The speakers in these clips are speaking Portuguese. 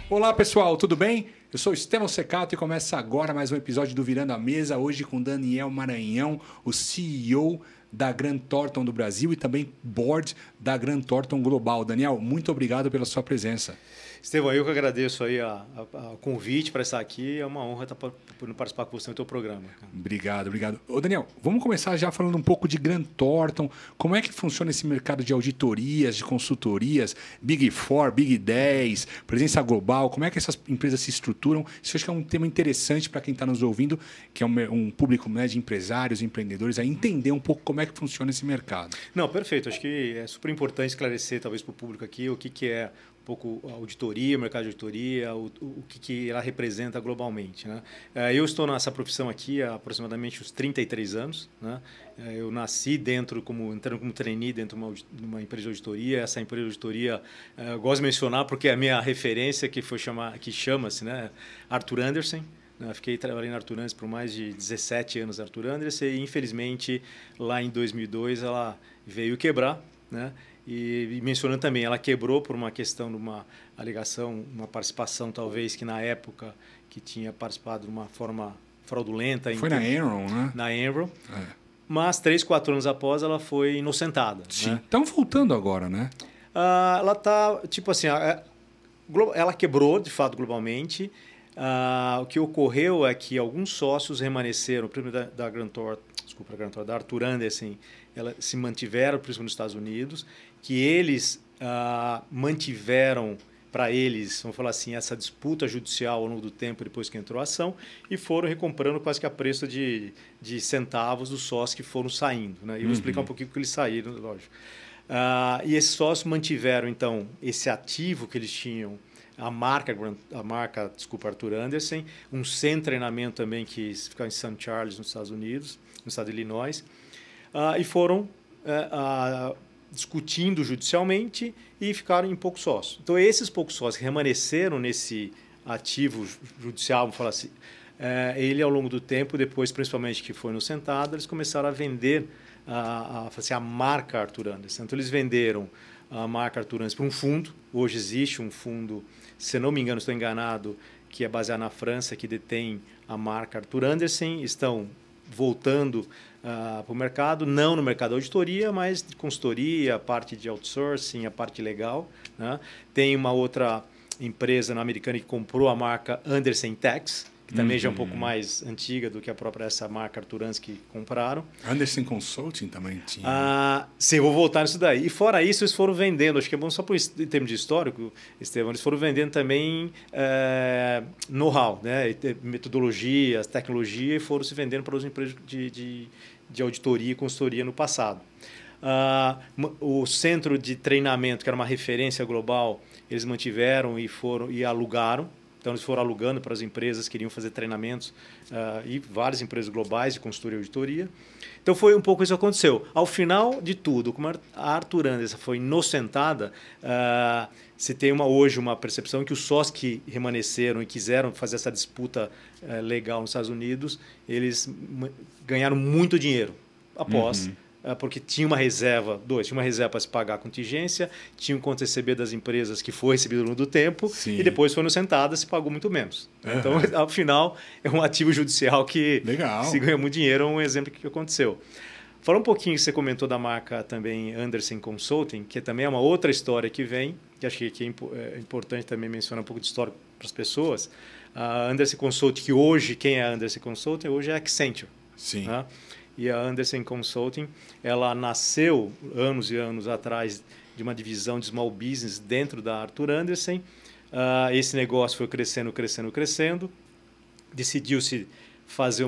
Olá pessoal, tudo bem? Eu sou Estevão Secato e começa agora mais um episódio do Virando a Mesa, hoje com Daniel Maranhão, o CEO da Grant Thornton do Brasil e também board da Grant Thornton Global. Daniel, muito obrigado pela sua presença. Estevão, eu que agradeço aí o convite para estar aqui. É uma honra estar podendo participar com você no teu programa. Obrigado, obrigado. Ô Daniel, vamos começar já falando um pouco de Grant Thornton. Como é que funciona esse mercado de auditorias, de consultorias, Big Four, Big 10, presença global? Como é que essas empresas se estruturam? Isso acho que é um tema interessante para quem está nos ouvindo, que é um público, né, de empresários, empreendedores, a entender um pouco como é que funciona esse mercado. Não, perfeito. Acho que é super importante esclarecer, talvez, para o público aqui o que é um pouco a auditoria, o mercado de auditoria, o que ela representa globalmente, né? Eu estou nessa profissão aqui há aproximadamente uns 33 anos, né? Eu nasci entrando como trainee dentro de uma empresa de auditoria. Essa empresa de auditoria, eu gosto de mencionar porque é a minha referência que chama-se, né, Arthur Andersen. Eu fiquei trabalhando na Arthur Andersen por mais de 17 anos, Arthur Andersen, e infelizmente lá em 2002 ela veio quebrar, né? E mencionando também, ela quebrou por uma questão de uma alegação, uma participação talvez que na época que tinha participado de uma forma fraudulenta. Foi na Enron, né? Na Enron. É. Mas 3, 4 anos após ela foi inocentada. Sim. Estão, né, voltando agora, né? Ela está, tipo assim, ela quebrou de fato globalmente. O que ocorreu é que alguns sócios remanesceram, primeiro da Grant Thornton, da Arthur Andersen, ela se mantiveram, principalmente nos Estados Unidos, que eles mantiveram para eles, vamos falar assim, essa disputa judicial ao longo do tempo depois que entrou a ação e foram recomprando quase que a preço de centavos dos sócios que foram saindo, né? E eu vou explicar um pouquinho porque eles saíram, lógico. E esses sócios mantiveram, então, esse ativo que eles tinham, a marca Arthur Andersen, um centro de treinamento também que fica em St. Charles, nos Estados Unidos, no estado de Illinois, e foram discutindo judicialmente e ficaram em poucos sócios. Então, esses poucos sócios que remanesceram nesse ativo judicial, vamos falar assim, ele ao longo do tempo, depois principalmente que foi inocentado, eles começaram a vender a marca Arthur Andersen. Então, eles venderam a marca Arthur Andersen para um fundo. Hoje existe um fundo, se não me engano, estou enganado, que é baseado na França, que detém a marca Arthur Andersen. Estão voltando para o mercado, não no mercado de auditoria, mas de consultoria, a parte de outsourcing, a parte legal, né? Tem uma outra empresa americana que comprou a marca Andersen Tax, que também já é um pouco mais antiga do que a própria essa marca Arthur Andersen que compraram. Andersen Consulting também tinha. Sim, eu vou voltar nisso daí. E fora isso, eles foram vendendo, acho que é bom só em termos de histórico, Estevão, eles foram vendendo também know-how, né? Metodologias, tecnologia, e foram se vendendo para as empresas de auditoria e consultoria no passado. O centro de treinamento, que era uma referência global, eles mantiveram e alugaram. Então, eles foram alugando para as empresas que queriam fazer treinamentos e várias empresas globais de consultoria e auditoria. Então, foi um pouco isso que aconteceu. Ao final de tudo, como a Arthur Andersen foi inocentada, se tem hoje uma percepção que os sócios que remanesceram e quiseram fazer essa disputa legal nos Estados Unidos, eles ganharam muito dinheiro após... porque tinha uma reserva, tinha uma reserva para se pagar a contingência, tinha um conto receber das empresas que foi recebido ao longo do tempo. Sim. E depois foi inocentada, se pagou muito menos. Então, ao final, é um ativo judicial que se ganha muito dinheiro, é um exemplo que aconteceu. Fala um pouquinho que você comentou da marca também Andersen Consulting, que também é uma outra história que vem, que acho que é importante também mencionar um pouco de história para as pessoas. A Andersen Consulting, que hoje, quem é a Andersen Consulting? Hoje é a Accenture. Sim. Né? E a Andersen Consulting, ela nasceu anos e anos atrás de uma divisão de small business dentro da Arthur Andersen. Esse negócio foi crescendo, crescendo, crescendo. Decidiu-se fazer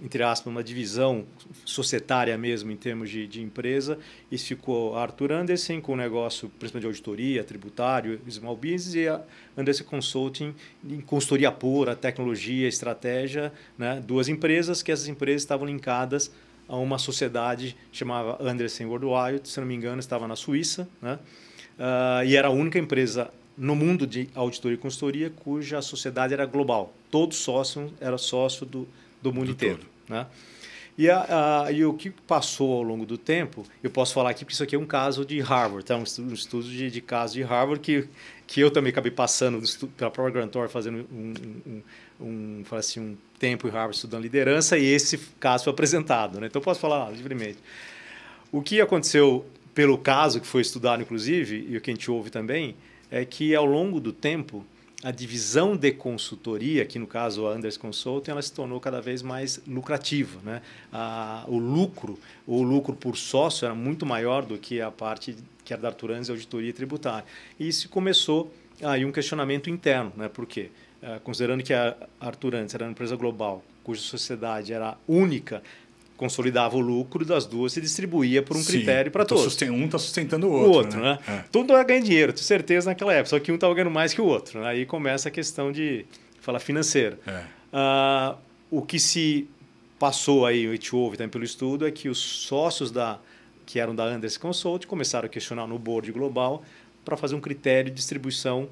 entre aspas, uma divisão societária mesmo em termos de empresa. E ficou a Arthur Andersen com o negócio principalmente de auditoria, tributário, small business, e a Andersen Consulting em consultoria pura, tecnologia, estratégia, né? Duas empresas que essas empresas estavam linkadas a uma sociedade chamada Andersen Worldwide, se não me engano, estava na Suíça, né? E era a única empresa no mundo de auditoria e consultoria cuja sociedade era global. Todo sócio era sócio do mundo inteiro, né? E o que passou ao longo do tempo, eu posso falar aqui porque isso aqui é um caso de Harvard, tá? Um estudo de caso de Harvard que eu também acabei passando pela própria Grantor, fazendo um tempo em Harvard estudando liderança, e esse caso foi apresentado, né? Então, eu posso falar livremente. O que aconteceu pelo caso, que foi estudado inclusive, e o que a gente ouve também, é que ao longo do tempo, a divisão de consultoria, que no caso a Anders Consulting, ela se tornou cada vez mais lucrativa, né? O lucro por sócio era muito maior do que a parte que era da Arthur Andersen, auditoria tributária. E isso começou aí um questionamento interno, né? Por quê? Considerando que a Arthur Andersen era uma empresa global, cuja sociedade era única, consolidava o lucro das duas, se distribuía por um critério para todos. Um está sustentando o outro. Né? Todo mundo ganha dinheiro, tenho certeza, naquela época, só que um estava ganhando mais que o outro. Né? Aí começa a questão de falar financeira. O que se passou aí, a gente ouve também pelo estudo, é que os sócios que eram da Andersen Consulting começaram a questionar no board global para fazer um critério de distribuição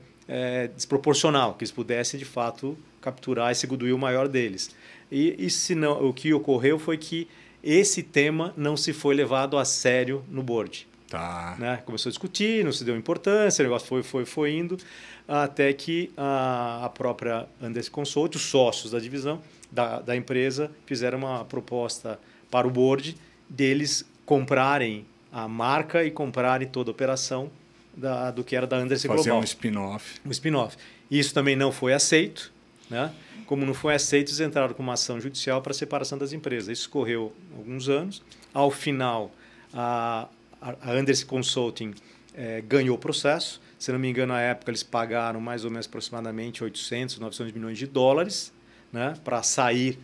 desproporcional, que eles pudessem, de fato, capturar esse goodwill maior deles. E se não, o que ocorreu foi que esse tema não se foi levado a sério no board. Tá. Né? Começou a discutir, não se deu importância, o negócio foi indo, até que a própria Andersen Consulting, os sócios da divisão, da empresa, fizeram uma proposta para o board deles comprarem a marca e comprarem toda a operação do que era da Andersen Global. Fazer um spin-off. Um spin-off. Isso também não foi aceito, né? Como não foi aceito, eles entraram com uma ação judicial para a separação das empresas. Isso correu alguns anos. Ao final, a Andersen Consulting ganhou o processo. Se não me engano, na época, eles pagaram mais ou menos aproximadamente 800, 900 milhões de dólares, né, para sair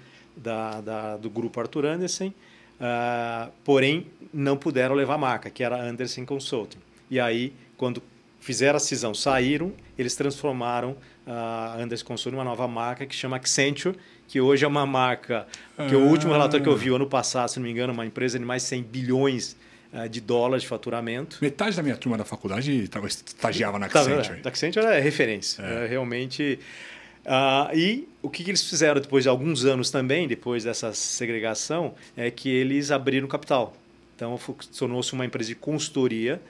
do grupo Arthur Andersen. Porém, não puderam levar a marca, que era a Andersen Consulting. E aí, quando fizeram a cisão, saíram, eles transformaram a Andersen Consulting numa nova marca que chama Accenture, que hoje é uma marca que o último relatório que eu vi ano passado, se não me engano, uma empresa de mais de 100 bilhões de dólares de faturamento. Metade da minha turma da faculdade estagiava na Accenture. A Accenture é referência, realmente. E o que eles fizeram depois de alguns anos também, depois dessa segregação, é que eles abriram capital. Então, tornou-se uma empresa de consultoria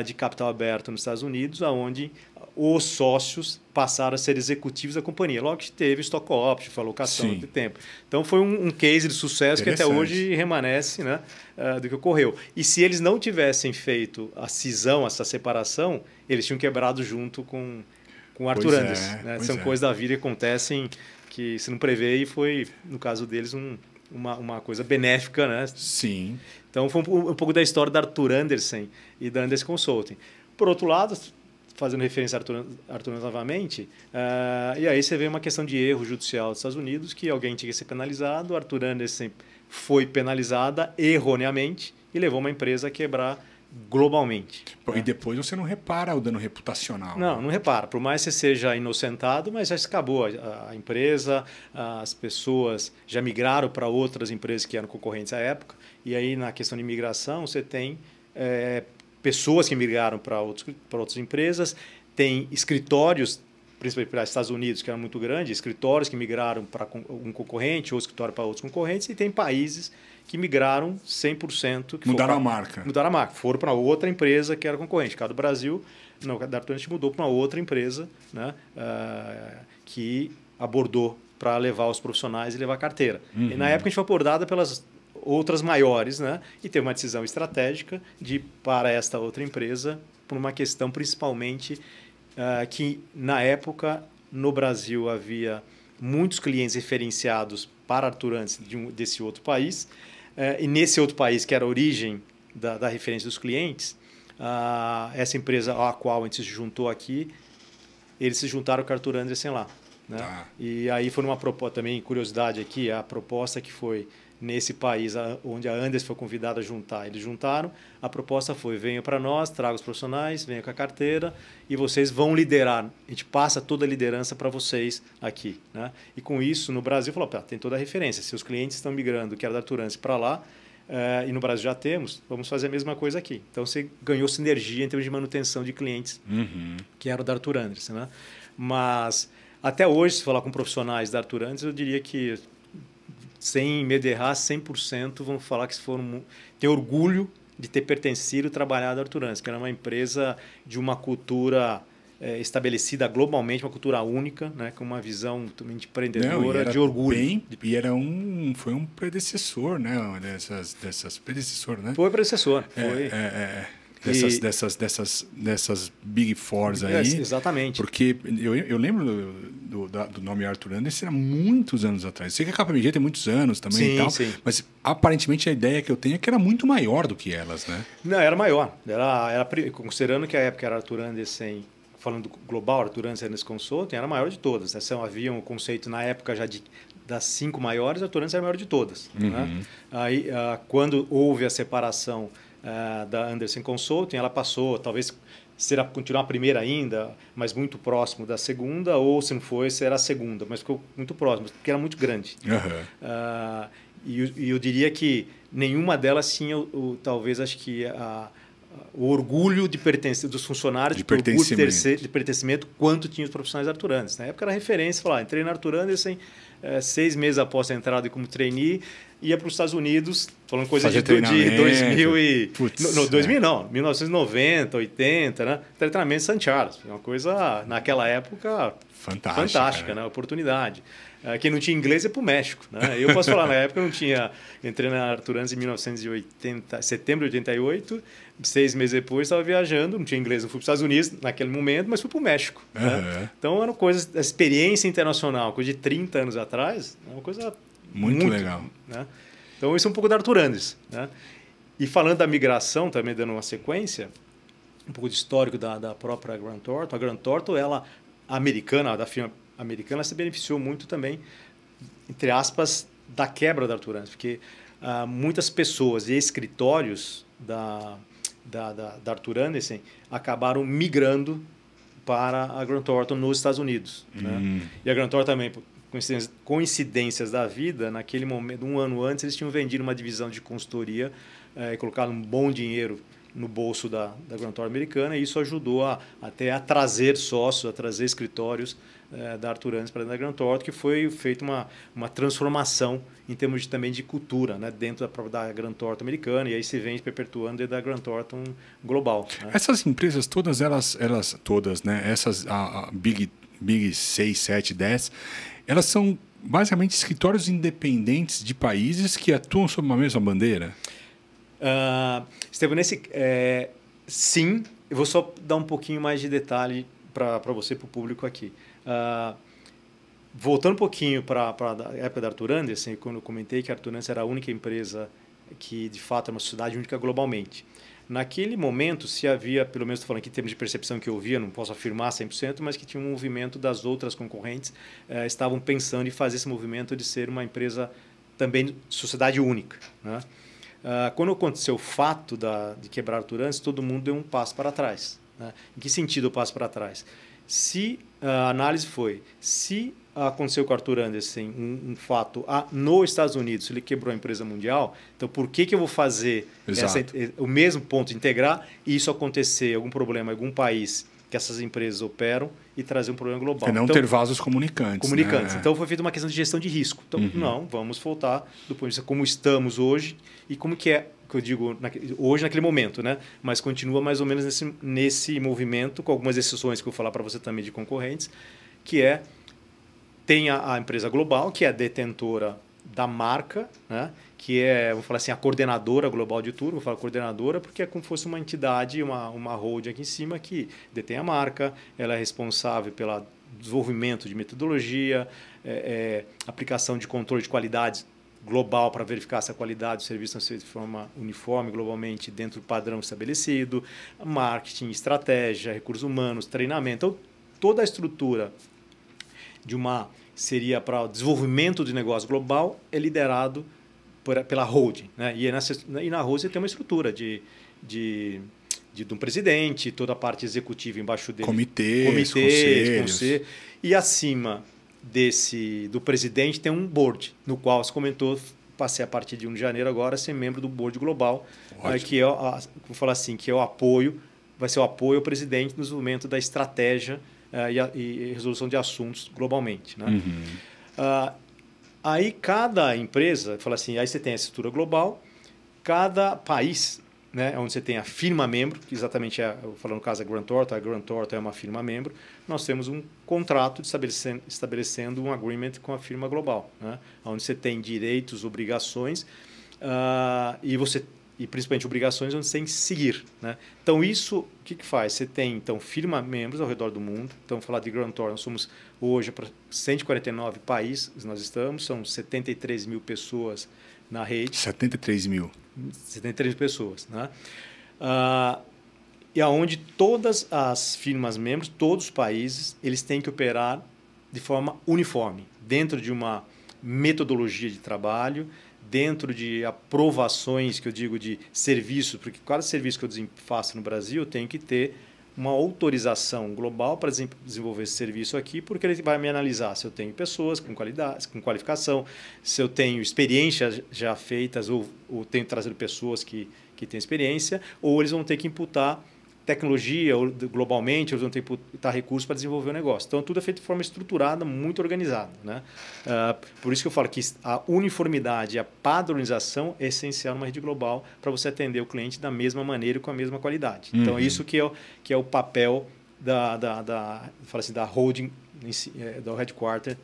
de capital aberto nos Estados Unidos, onde os sócios passaram a ser executivos da companhia. Logo que teve stock option, alocação de tempo. Então, foi um case de sucesso que até hoje remanesce, né, do que ocorreu. E se eles não tivessem feito a cisão, essa separação, eles tinham quebrado junto com o Arthur Andersen. Né? São coisas da vida que acontecem que se não prevê, e foi, no caso deles, uma coisa benéfica, né? Sim. Então, foi um pouco da história da Arthur Andersen e da Andersen Consulting. Por outro lado, fazendo referência a Arthur Andersen novamente, e aí você vê uma questão de erro judicial dos Estados Unidos, que alguém tinha que ser penalizado, Arthur Andersen foi penalizada erroneamente e levou uma empresa a quebrar globalmente. E depois você não repara o dano reputacional. Não repara. Por mais que você seja inocentado, mas já se acabou. A empresa, as pessoas já migraram para outras empresas que eram concorrentes à época. E aí, na questão de imigração, você tem pessoas que migraram para outras empresas, tem escritórios, principalmente para os Estados Unidos, que era muito grande, escritórios que migraram para um concorrente ou escritório para outros concorrentes, e tem países que migraram 100%. Mudaram a marca. Mudaram a marca. Foram para outra empresa que era concorrente. Cada do Brasil, não, da Arthur Andersen mudou para uma outra empresa, né, que abordou para levar os profissionais e levar a carteira. Uhum. E na época a gente foi abordada pelas outras maiores, né, e teve uma decisão estratégica de ir para esta outra empresa por uma questão principalmente que na época no Brasil havia muitos clientes referenciados para Arthur Andersen desse outro país, e nesse outro país, que era a origem da referência dos clientes, essa empresa a qual a gente se juntou aqui, eles se juntaram com a Arthur Andersen lá. Né? Tá. E aí foi uma proposta, também curiosidade aqui, a proposta que foi nesse país onde a Andersen foi convidada a juntar, eles juntaram, a proposta foi: venham para nós, tragam os profissionais, venham com a carteira e vocês vão liderar, a gente passa toda a liderança para vocês aqui. Né? E com isso, no Brasil, falou, tem toda a referência, se os clientes estão migrando, que era da Arthur Andersen, para lá, e no Brasil já temos, vamos fazer a mesma coisa aqui. Então, você ganhou sinergia em termos de manutenção de clientes, que era o da Arthur Andersen. Né? Mas, até hoje, se falar com profissionais da Arthur Andersen, eu diria que sem medo de errar, 100% vão falar que têm orgulho de ter pertencido e trabalhado a Arthur Andersen, que era uma empresa de uma cultura estabelecida globalmente, uma cultura única, né, com uma visão também de empreendedora, de orgulho. Foi um predecessor, né? Predecessor, né? Foi predecessor. Foi. Dessas Big Fours aí. Exatamente. Porque eu lembro do nome Arthur Andersen há muitos anos atrás. Sei que a KPMG tem muitos anos também sim, e tal, sim. mas aparentemente a ideia que eu tenho é que era muito maior do que elas, né? Não, era maior. Considerando que a época era Arthur Andersen, falando global, Arthur Andersen Consulting, era a maior de todas. Né? Havia um conceito na época já das 5 maiores, a Arthur Andersen era a maior de todas. Uhum. Né? Aí, quando houve a separação da Andersen Consulting, ela passou, talvez continuar a primeira ainda, mas muito próximo da segunda, ou se não foi, será a segunda, mas ficou muito próximo, porque era muito grande. Uhum. E eu diria que nenhuma delas tinha, talvez, acho que o orgulho de pertencer dos funcionários, de pertencimento, quanto tinha os profissionais da Arthur Andersen. Na época era referência, entrei na Arthur Andersen, 6 meses após a entrada como trainee, ia para os Estados Unidos, falando coisa de 2000 e... Não, 2000 não, 1990, 80, né? Treinamento em St. Charles. Uma coisa, naquela época, fantástica, né? Oportunidade. Quem não tinha inglês ia para o México. Né? Eu posso falar, na época eu não tinha... Entrei na Arthur Andersen em 1980, setembro de 88, 6 meses depois estava viajando, não tinha inglês, não fui para os Estados Unidos naquele momento, mas fui para o México. Uhum. Né? Então, era coisa, a experiência internacional, coisa de 30 anos atrás, é uma coisa muito legal. Né? Então, isso é um pouco da Arthur Andersen. Né? E falando da migração, também dando uma sequência, um pouco de histórico da própria Grant Thornton. A Grant Thornton, ela, da firma americana, ela se beneficiou muito também, entre aspas, da quebra da Arthur Andersen, porque muitas pessoas e escritórios da Arthur Andersen acabaram migrando para a Grant Thornton nos Estados Unidos. Né? E a Grant Thornton também, por coincidências da vida, naquele momento, um ano antes, eles tinham vendido uma divisão de consultoria e colocado um bom dinheiro no bolso da Grant Thornton americana, e isso ajudou até a trazer sócios, a trazer escritórios da Arthur Andersen para dentro da Grant Thornton, que foi feita uma transformação em termos também de cultura, né, dentro da Grant Thornton americana, e aí se vem perpetuando dentro da Grant Thornton global. Né? Essas empresas todas, elas todas, né, essas Big 6, 7, 10, elas são basicamente escritórios independentes de países que atuam sob uma mesma bandeira? Estevão, sim, eu vou só dar um pouquinho mais de detalhe para você, para o público aqui. Voltando um pouquinho para a época da Arthur Andersen, quando eu comentei que a Arthur Andersen era a única empresa que, de fato, é uma sociedade única globalmente. Naquele momento, se havia, pelo menos estou falando aqui em termos de percepção que eu via, não posso afirmar 100%, mas que tinha um movimento das outras concorrentes, estavam pensando em fazer esse movimento de ser uma empresa também de sociedade única. Né? Quando aconteceu o fato de quebrar a Arthur Andersen, todo mundo deu um passo para trás. Né? Em que sentido o passo para trás? Se a análise foi, se aconteceu com o Arthur Andersen um fato nos Estados Unidos, ele quebrou a empresa mundial, então por que eu vou fazer o mesmo ponto, integrar, e isso acontecer, algum problema em algum país que essas empresas operam e trazer um problema global? E não ter vasos comunicantes. Né? Então foi feita uma questão de gestão de risco. Então, não, vamos voltar do ponto de vista como estamos hoje e como que é, que eu digo, hoje naquele momento, né? Mas continua mais ou menos nesse movimento, com algumas exceções que eu vou falar para você também de concorrentes, que tem a empresa global, que é a detentora da marca, né? Que é, vou falar assim, a coordenadora global de tudo. Vou falar coordenadora porque é como se fosse uma entidade, uma holding aqui em cima que detém a marca, ela é responsável pelo desenvolvimento de metodologia, aplicação de controle de qualidade global para verificar se a qualidade do serviço é de forma uniforme globalmente dentro do padrão estabelecido, marketing, estratégia, recursos humanos, treinamento. Então, toda a estrutura seria para o desenvolvimento de negócio global é liderado pela holding. Né? E na holding tem uma estrutura de um presidente, toda a parte executiva embaixo dele. Comitês, conselhos. E acima do presidente tem um board, no qual se comentou, passei a partir de 1 de janeiro agora a ser membro do board global, que é, vou falar assim, que é o apoio, vai ser o apoio ao presidente no desenvolvimento da estratégia e resolução de assuntos globalmente. Né? Aí cada empresa, fala assim, aí você tem a estrutura global, cada país, né, onde você tem a firma membro, que exatamente eu falando no caso a Grant Thornton é uma firma membro, nós temos um contrato estabelecendo um agreement com a firma global, né, onde você tem direitos, obrigações e principalmente obrigações onde você tem que seguir, né? Então isso o que faz? Você tem então firma membros ao redor do mundo. Então falar de Grant Thornton, nós somos hoje para 149 países, nós estamos, são 73 mil pessoas na rede. 73 mil. 73 pessoas, né? E aonde todas as firmas membros, todos os países, eles têm que operar de forma uniforme, dentro de uma metodologia de trabalho, dentro de aprovações, que eu digo de serviços, porque cada serviço que eu faço no Brasil tem que ter uma autorização global para desenvolver esse serviço aqui, porque ele vai me analisar se eu tenho pessoas com qualidade, com qualificação, se eu tenho experiências já feitas ou tenho trazido pessoas que têm experiência, ou eles vão ter que imputar tecnologia ou globalmente, eles vão ter que imputar recursos para desenvolver o negócio. Então, tudo é feito de forma estruturada, muito organizada, né? Por isso que eu falo que a uniformidade e a padronização é essencial numa rede global para você atender o cliente da mesma maneira e com a mesma qualidade. Então, isso que é o papel da holding, da headquarter,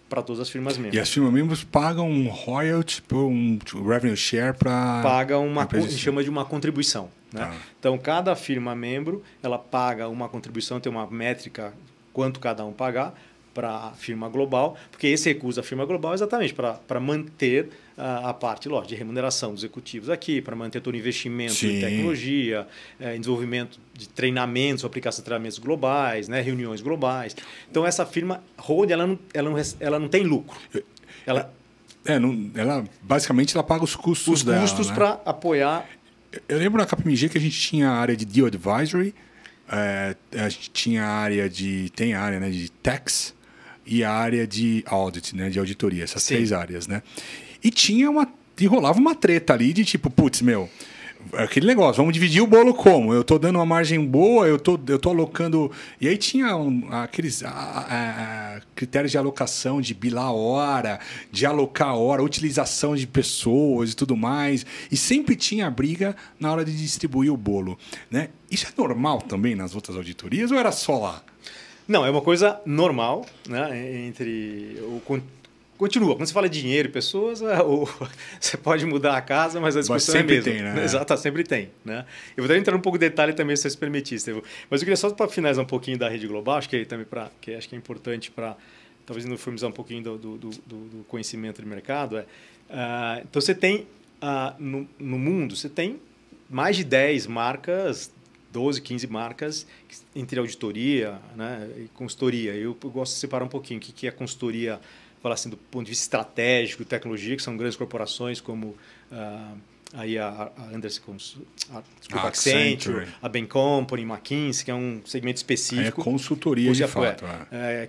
para todas as firmas membros. E as firmas membros pagam um royalty, um revenue share para... Pagam a gente chama de uma contribuição. Né? Então, cada firma membro ela paga uma contribuição, tem uma métrica quanto cada um pagar para a firma global, porque esse recurso da firma global é exatamente para manter a parte lógico, de remuneração dos executivos aqui, para manter todo o investimento em tecnologia, em desenvolvimento de treinamentos, aplicação de treinamentos globais, né, reuniões globais. Então, essa firma hold, ela não tem lucro. Ela basicamente ela paga os custos dela. Os custos, né, para apoiar. Eu lembro na KPMG que a gente tinha a área de Deal Advisory, a gente tinha a área tem a área, né, de Tax e a área de Audit, né, de auditoria, essas três áreas, né? E rolava uma treta ali de tipo, putz, aquele negócio, vamos dividir o bolo como? Eu tô dando uma margem boa, eu tô alocando... E aí tinha aqueles critérios de alocação, de bilar a hora, de alocar a hora, utilização de pessoas e tudo mais. E sempre tinha briga na hora de distribuir o bolo, né? Isso é normal também nas outras auditorias ou era só lá? Não, é uma coisa normal, né? Continua. Quando você fala de dinheiro e pessoas, você pode mudar a casa, mas a discussão sempre é a mesma. Tem, né? Exato, sempre tem. Né? Eu vou entrar um pouco de detalhe também, se você permitir, Estevão. Mas eu queria só para finalizar um pouquinho da rede global, acho que é importante para talvez uniformizar um pouquinho do conhecimento de mercado. Então, você tem, no mundo, você tem mais de 10 marcas, 12, 15 marcas entre auditoria, né, e consultoria. Eu gosto de separar um pouquinho o que é consultoria, falar assim, do ponto de vista estratégico, tecnologia, que são grandes corporações como aí a Anderson, a Accenture, a Bain Company, McKinsey, que é um segmento específico. É consultoria de fato.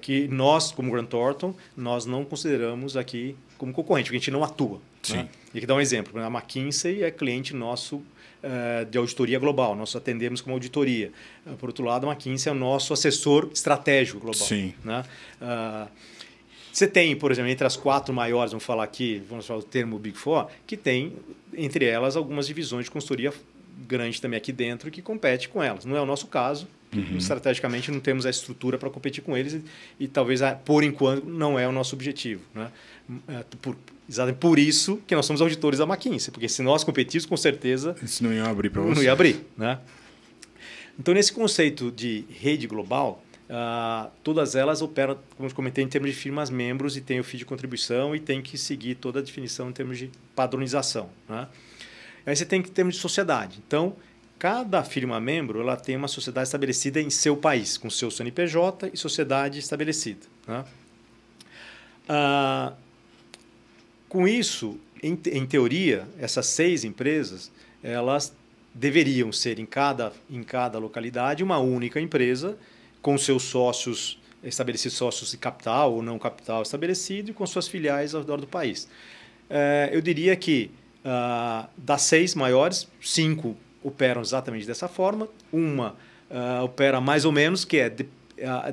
Que nós, como Grant Thornton, nós não consideramos aqui como concorrente, porque a gente não atua. Sim. Né? E aqui dá um exemplo. A McKinsey é cliente nosso de auditoria global. Nós atendemos como auditoria. Por outro lado, a McKinsey é o nosso assessor estratégico global. Sim. Né? Você tem, por exemplo, entre as 4 maiores, vamos falar o termo Big Four, que tem, entre elas, algumas divisões de consultoria grande também aqui dentro que compete com elas. Não é o nosso caso. Estrategicamente, não temos a estrutura para competir com eles e talvez, por enquanto, não é o nosso objetivo. Né? Exatamente por isso que nós somos auditores da McKinsey, porque se nós competíssemos, com certeza... Isso não ia abrir para você. Não ia abrir. Né? Então, nesse conceito de rede global, todas elas operam, como eu comentei, em termos de firmas membros e tem o fee de contribuição e tem que seguir toda a definição em termos de padronização. Né? Aí você tem que termos de sociedade. Então, cada firma membro ela tem uma sociedade estabelecida em seu país, com seu CNPJ e sociedade estabelecida. Né? Com isso, em teoria, essas 6 empresas elas deveriam ser em cada localidade uma única empresa com seus sócios estabelecidos, sócios de capital ou não capital estabelecido e com suas filiais ao redor do país. Eu diria que das 6 maiores, 5 operam exatamente dessa forma, uma opera mais ou menos, que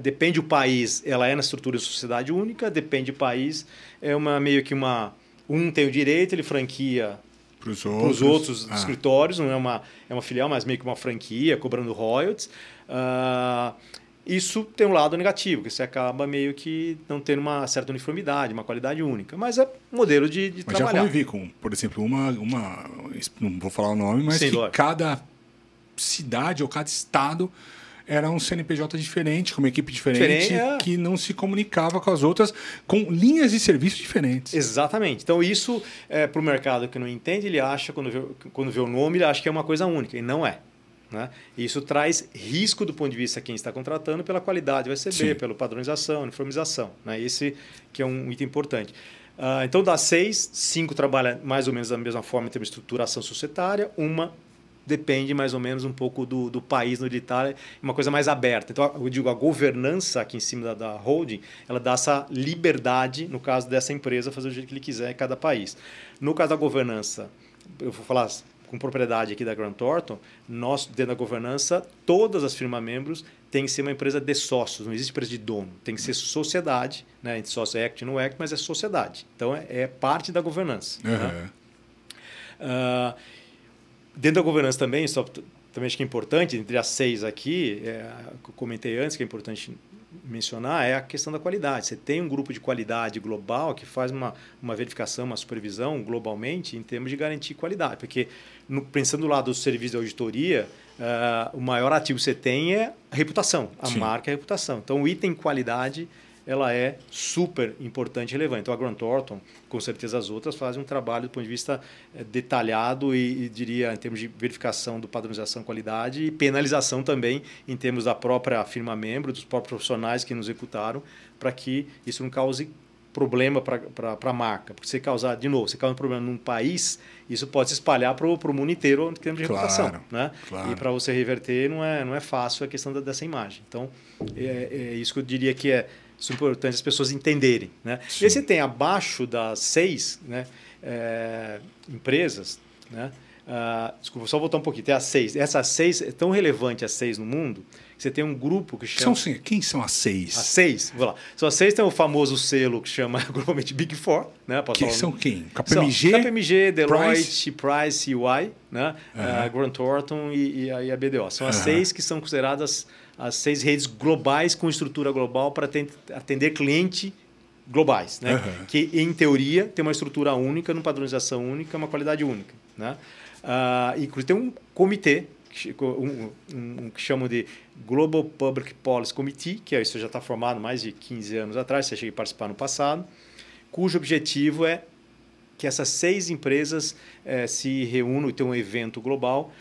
depende do país, ela é na estrutura de sociedade única, depende do país, é meio que um tem o direito, ele franquia para os outros escritórios, não é uma filial, mas meio que uma franquia, cobrando royalties. Isso tem um lado negativo, que você acaba meio que não tendo uma certa uniformidade, uma qualidade única. Mas é modelo de trabalhar. Mas já convivi com, por exemplo, não vou falar o nome, mas sim, que cada cidade ou cada estado era um CNPJ diferente, com uma equipe diferente, que não se comunicava com as outras, com linhas de serviço diferentes. Exatamente. Então, isso, para o mercado que não entende, ele acha, quando vê o nome, ele acha que é uma coisa única, e não é. Né? Isso traz risco do ponto de vista de quem está contratando pela qualidade do SCB, pela padronização, uniformização. Né? Esse que é um item importante. Então, das 6, 5 trabalham mais ou menos da mesma forma em termos de estruturação societária, uma depende mais ou menos um pouco do país no digital, uma coisa mais aberta. Então, eu digo, a governança aqui em cima da holding, ela dá essa liberdade, no caso dessa empresa, fazer do jeito que ele quiser em cada país. No caso da governança, eu vou falar com propriedade aqui da Grant Thornton, nós, dentro da governança, todas as firmas membros têm que ser uma empresa de sócios, não existe empresa de dono, tem que ser sociedade, né? Entre sócio é equity, não é equity, mas é sociedade. Então, é parte da governança. Né? Dentro da governança também, também acho que é importante, entre as 6 aqui, que eu comentei antes, que é importante mencionar, é a questão da qualidade. Você tem um grupo de qualidade global que faz uma verificação, uma supervisão globalmente em termos de garantir qualidade. Porque, pensando do lado do serviço de auditoria, o maior ativo que você tem é a reputação, a marca é a reputação. Então, o item qualidade ela é super importante e relevante. Então, a Grant Thornton, com certeza as outras, fazem um trabalho do ponto de vista detalhado e diria, em termos de verificação do padronização qualidade e penalização também em termos da própria firma membro, dos próprios profissionais que nos executaram, para que isso não cause problema para a marca. Porque se causar, de novo, se causar um problema num país, isso pode se espalhar para o mundo inteiro em termos de reputação. Né? E para você reverter não é fácil a questão dessa imagem. Então, é isso que eu diria que é importante as pessoas entenderem. Né? E aí você tem abaixo das 6 empresas, né? Desculpa, só voltar um pouquinho, tem as 6. Essas 6 é tão relevante, as 6 no mundo, que você tem um grupo que chama... Quem são as 6? As 6, vou lá. São as 6, tem o famoso selo que chama globalmente Big Four. Né? Que são quem? KPMG? KPMG, Deloitte, Price EY, né? Grant Thornton e a BDO. São as 6 que são consideradas as 6 redes globais com estrutura global para atender cliente globais, né? Que, em teoria, tem uma estrutura única, uma padronização única, uma qualidade única. Né? Inclusive, tem um comitê, que chamam de Global Public Policy Committee, que isso já está formado mais de 15 anos atrás, você chega a participar no passado, cujo objetivo é que essas 6 empresas se reúnam e tenham um evento global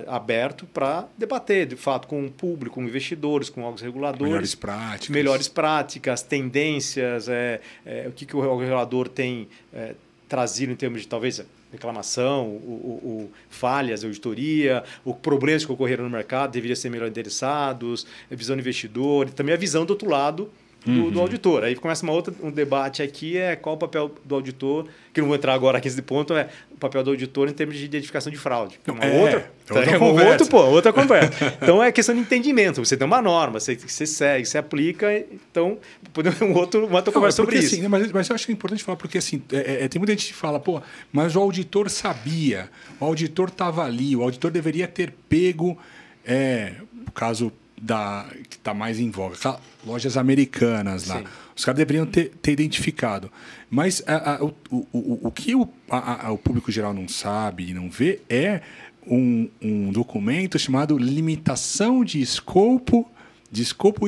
aberto para debater, de fato, com o público, com investidores, com órgãos reguladores. Melhores práticas, tendências, o que o regulador tem trazido em termos de, talvez, reclamação, falhas, auditoria, problemas que ocorreram no mercado deveriam ser melhor endereçados, a visão do investidor e também a visão do outro lado do auditor. Aí começa um debate aqui, qual o papel do auditor, que não vou entrar agora aqui nesse ponto, o papel do auditor em termos de identificação de fraude. Outra conversa. Então, é questão de entendimento. Você tem uma norma, você segue, você aplica, então podemos uma outra conversa sobre isso. Assim, mas eu acho que é importante falar, porque assim, tem muita gente que fala, mas o auditor sabia, o auditor estava ali, o auditor deveria ter pego, no caso que está mais em voga, lojas americanas lá. Sim. Os caras deveriam ter identificado. Mas o que o público geral não sabe e não vê é um documento chamado Limitação de Escopo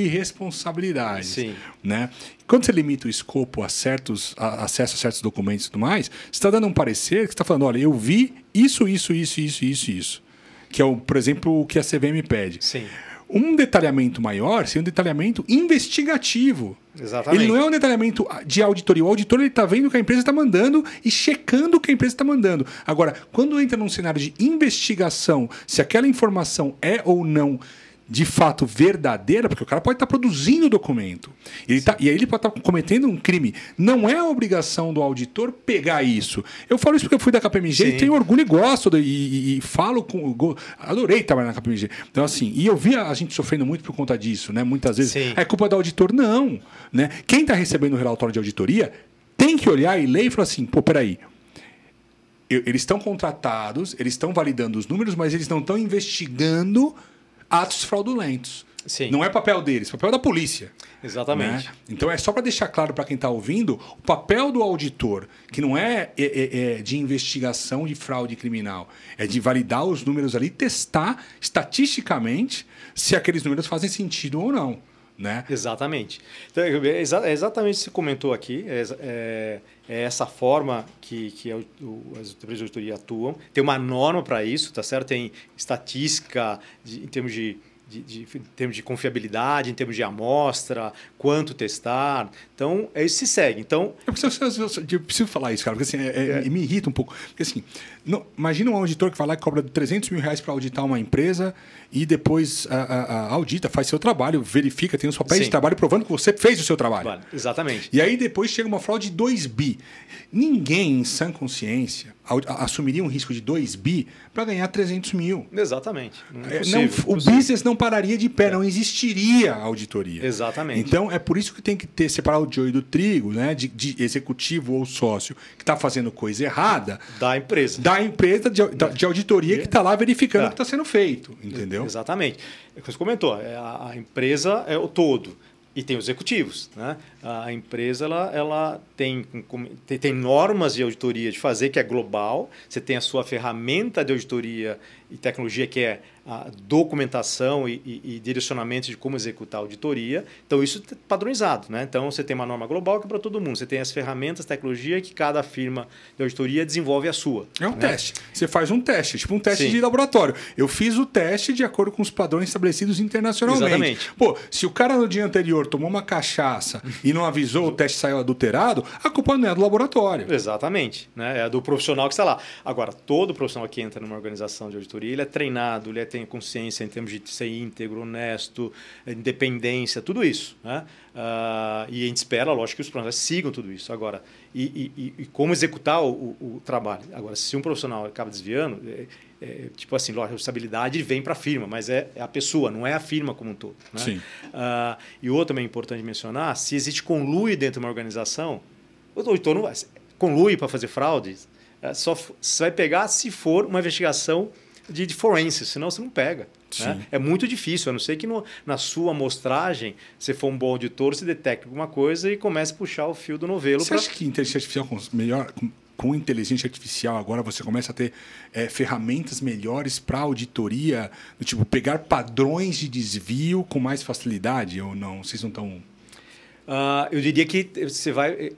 e Responsabilidades. Sim. Né? Quando você limita o escopo a acesso a certos documentos e tudo mais, você está dando um parecer que você está falando, olha, eu vi isso. Que é, por exemplo, o que a CVM pede. Sim. Um detalhamento maior seria um detalhamento investigativo. Exatamente. Ele não é um detalhamento de auditoria. O auditor está vendo o que a empresa está mandando e checando o que a empresa está mandando. Agora, quando entra num cenário de investigação, se aquela informação é ou não de fato verdadeira, porque o cara pode estar produzindo o documento. E aí ele pode estar cometendo um crime. Não é a obrigação do auditor pegar isso. Eu falo isso porque eu fui da KPMG e tenho orgulho e gosto, e falo com... Adorei trabalhar na KPMG. Então, assim, e eu via a gente sofrendo muito por conta disso, né? Muitas vezes, é culpa do auditor. Não. Né? Quem está recebendo o relatório de auditoria tem que olhar e ler e falar assim, pô, peraí, eles estão contratados, eles estão validando os números, mas eles não estão investigando atos fraudulentos. Sim. Não é papel deles, é papel da polícia. Exatamente. Né? Então é só para deixar claro para quem está ouvindo, o papel do auditor, que não é de investigação de fraude criminal, é de validar os números ali, testar estatisticamente se aqueles números fazem sentido ou não. Né? Exatamente. Então, é exatamente o que você comentou aqui. É essa forma que as empresas de auditoria atuam. Tem uma norma para isso, tá certo? Tem estatística em termos de confiabilidade, em termos de amostra, quanto testar. Então, isso se segue. Então, eu preciso falar isso, cara, porque assim, me irrita um pouco. Porque assim, imagina um auditor que vai lá e cobra 300 mil reais para auditar uma empresa e depois audita, faz seu trabalho, verifica, tem os papéis de trabalho provando que você fez o seu trabalho. Vale. Exatamente. E aí depois chega uma fraude de 2 bi. Ninguém, em sã consciência, assumiria um risco de 2 bi para ganhar 300 mil. Exatamente. O business não pararia de pé, não existiria auditoria. Exatamente. Então, é por isso que tem que ter separado o joio do trigo, né? De executivo ou sócio que está fazendo coisa errada. Da empresa. Da empresa de auditoria que está lá verificando o que está sendo feito. Entendeu? Exatamente. É o que você comentou. A empresa é o todo. E tem os executivos. Né? A empresa ela tem normas de auditoria de fazer, que é global. Você tem a sua ferramenta de auditoria e tecnologia, que é a documentação e direcionamento de como executar a auditoria. Então, isso é padronizado. Né? Então, você tem uma norma global que é para todo mundo. Você tem as ferramentas, tecnologia, que cada firma de auditoria desenvolve a sua. É um teste. Você faz um teste, tipo um teste de laboratório. Eu fiz o teste de acordo com os padrões estabelecidos internacionalmente. Exatamente. Pô, se o cara no dia anterior tomou uma cachaça e não avisou, o teste saiu adulterado, a culpa não é do laboratório. Exatamente. Né? É do profissional que está lá. Agora, todo profissional que entra numa organização de auditoria, ele é treinado, ele tem consciência em termos de ser íntegro, honesto, independência, tudo isso. Né? E a gente espera, lógico, que os profissionais sigam tudo isso. Agora, e como executar o trabalho. Agora, se um profissional acaba desviando, tipo assim, a responsabilidade vem para a firma, mas é a pessoa, não é a firma como um todo. Né? Sim. E outro também importante mencionar, se existe conluio dentro de uma organização, o auditor não vai conluio para fazer fraudes, só você vai pegar se for uma investigação de forense, senão você não pega. Né? É muito difícil, a não ser que na sua amostragem, se for um bom auditor, você detecte alguma coisa e comece a puxar o fio do novelo. Você acha que inteligência artificial com inteligência artificial agora você começa a ter ferramentas melhores para auditoria, do tipo pegar padrões de desvio com mais facilidade ou não? Vocês não estão... eu diria que você vai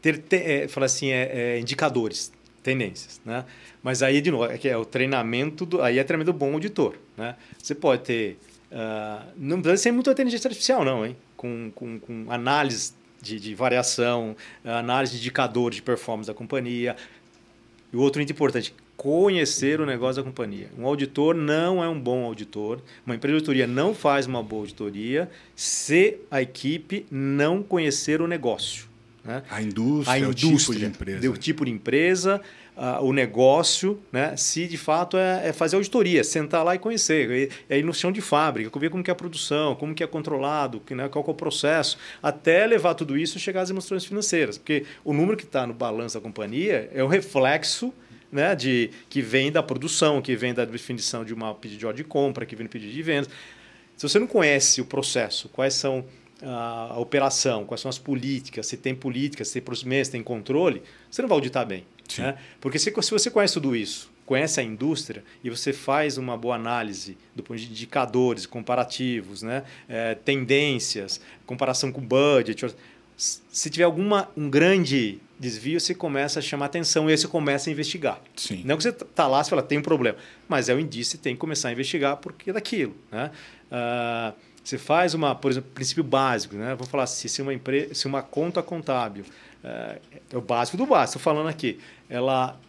ter falar assim, indicadores, tendências, né? Mas aí, de novo, é o treinamento, aí é treinamento do bom auditor. Né? Você pode ter... não precisa ser muito inteligência artificial, não, hein? Com análise de variação, análise de indicadores de performance da companhia. E o outro muito importante, conhecer o negócio da companhia. Um auditor não é um bom auditor, uma empresa de auditoria não faz uma boa auditoria se a equipe não conhecer o negócio. Né? A indústria, o tipo de empresa. O tipo de empresa, o negócio, né? Se de fato é fazer auditoria, sentar lá e conhecer. E aí no chão de fábrica, ver como que é a produção, como que é controlado, né? Qual que é o processo, até levar tudo isso e chegar às demonstrações financeiras. Porque o número que está no balanço da companhia é um reflexo, né, que vem da produção, que vem da definição de uma pedido de ordem de compra, que vem do pedido de vendas. Se você não conhece o processo, quais são a operação, quais são as políticas, se tem políticas, se tem procedimentos, se tem controle, você não vai auditar bem. Né? Porque se você conhece tudo isso, conhece a indústria e você faz uma boa análise do ponto de indicadores, comparativos, né? Tendências, comparação com budget, se tiver um grande desvio, você começa a chamar atenção e aí você começa a investigar. Sim. Não que você está lá e fala, tem um problema, mas é o indício, você tem que começar a investigar porque é daquilo. Né? Você faz por exemplo, princípio básico, né? Vamos falar assim, se uma conta contábil, é o básico do básico, estou falando aqui, ela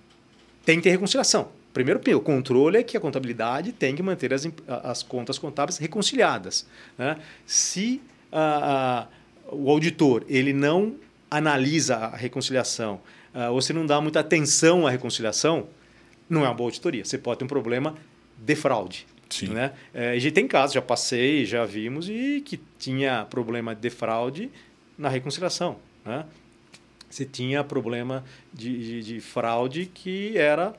tem que ter reconciliação. primeiro, o controle é que a contabilidade tem que manter as contas contábeis reconciliadas, né? Se o auditor ele não analisa a reconciliação, ou se não dá muita atenção à reconciliação, não é uma boa auditoria. Você pode ter um problema de fraude. Sim. Né? A gente tem casos, já passei, já vimos, e que tinha problema de fraude na reconciliação. Né? Você tinha problema de fraude que era,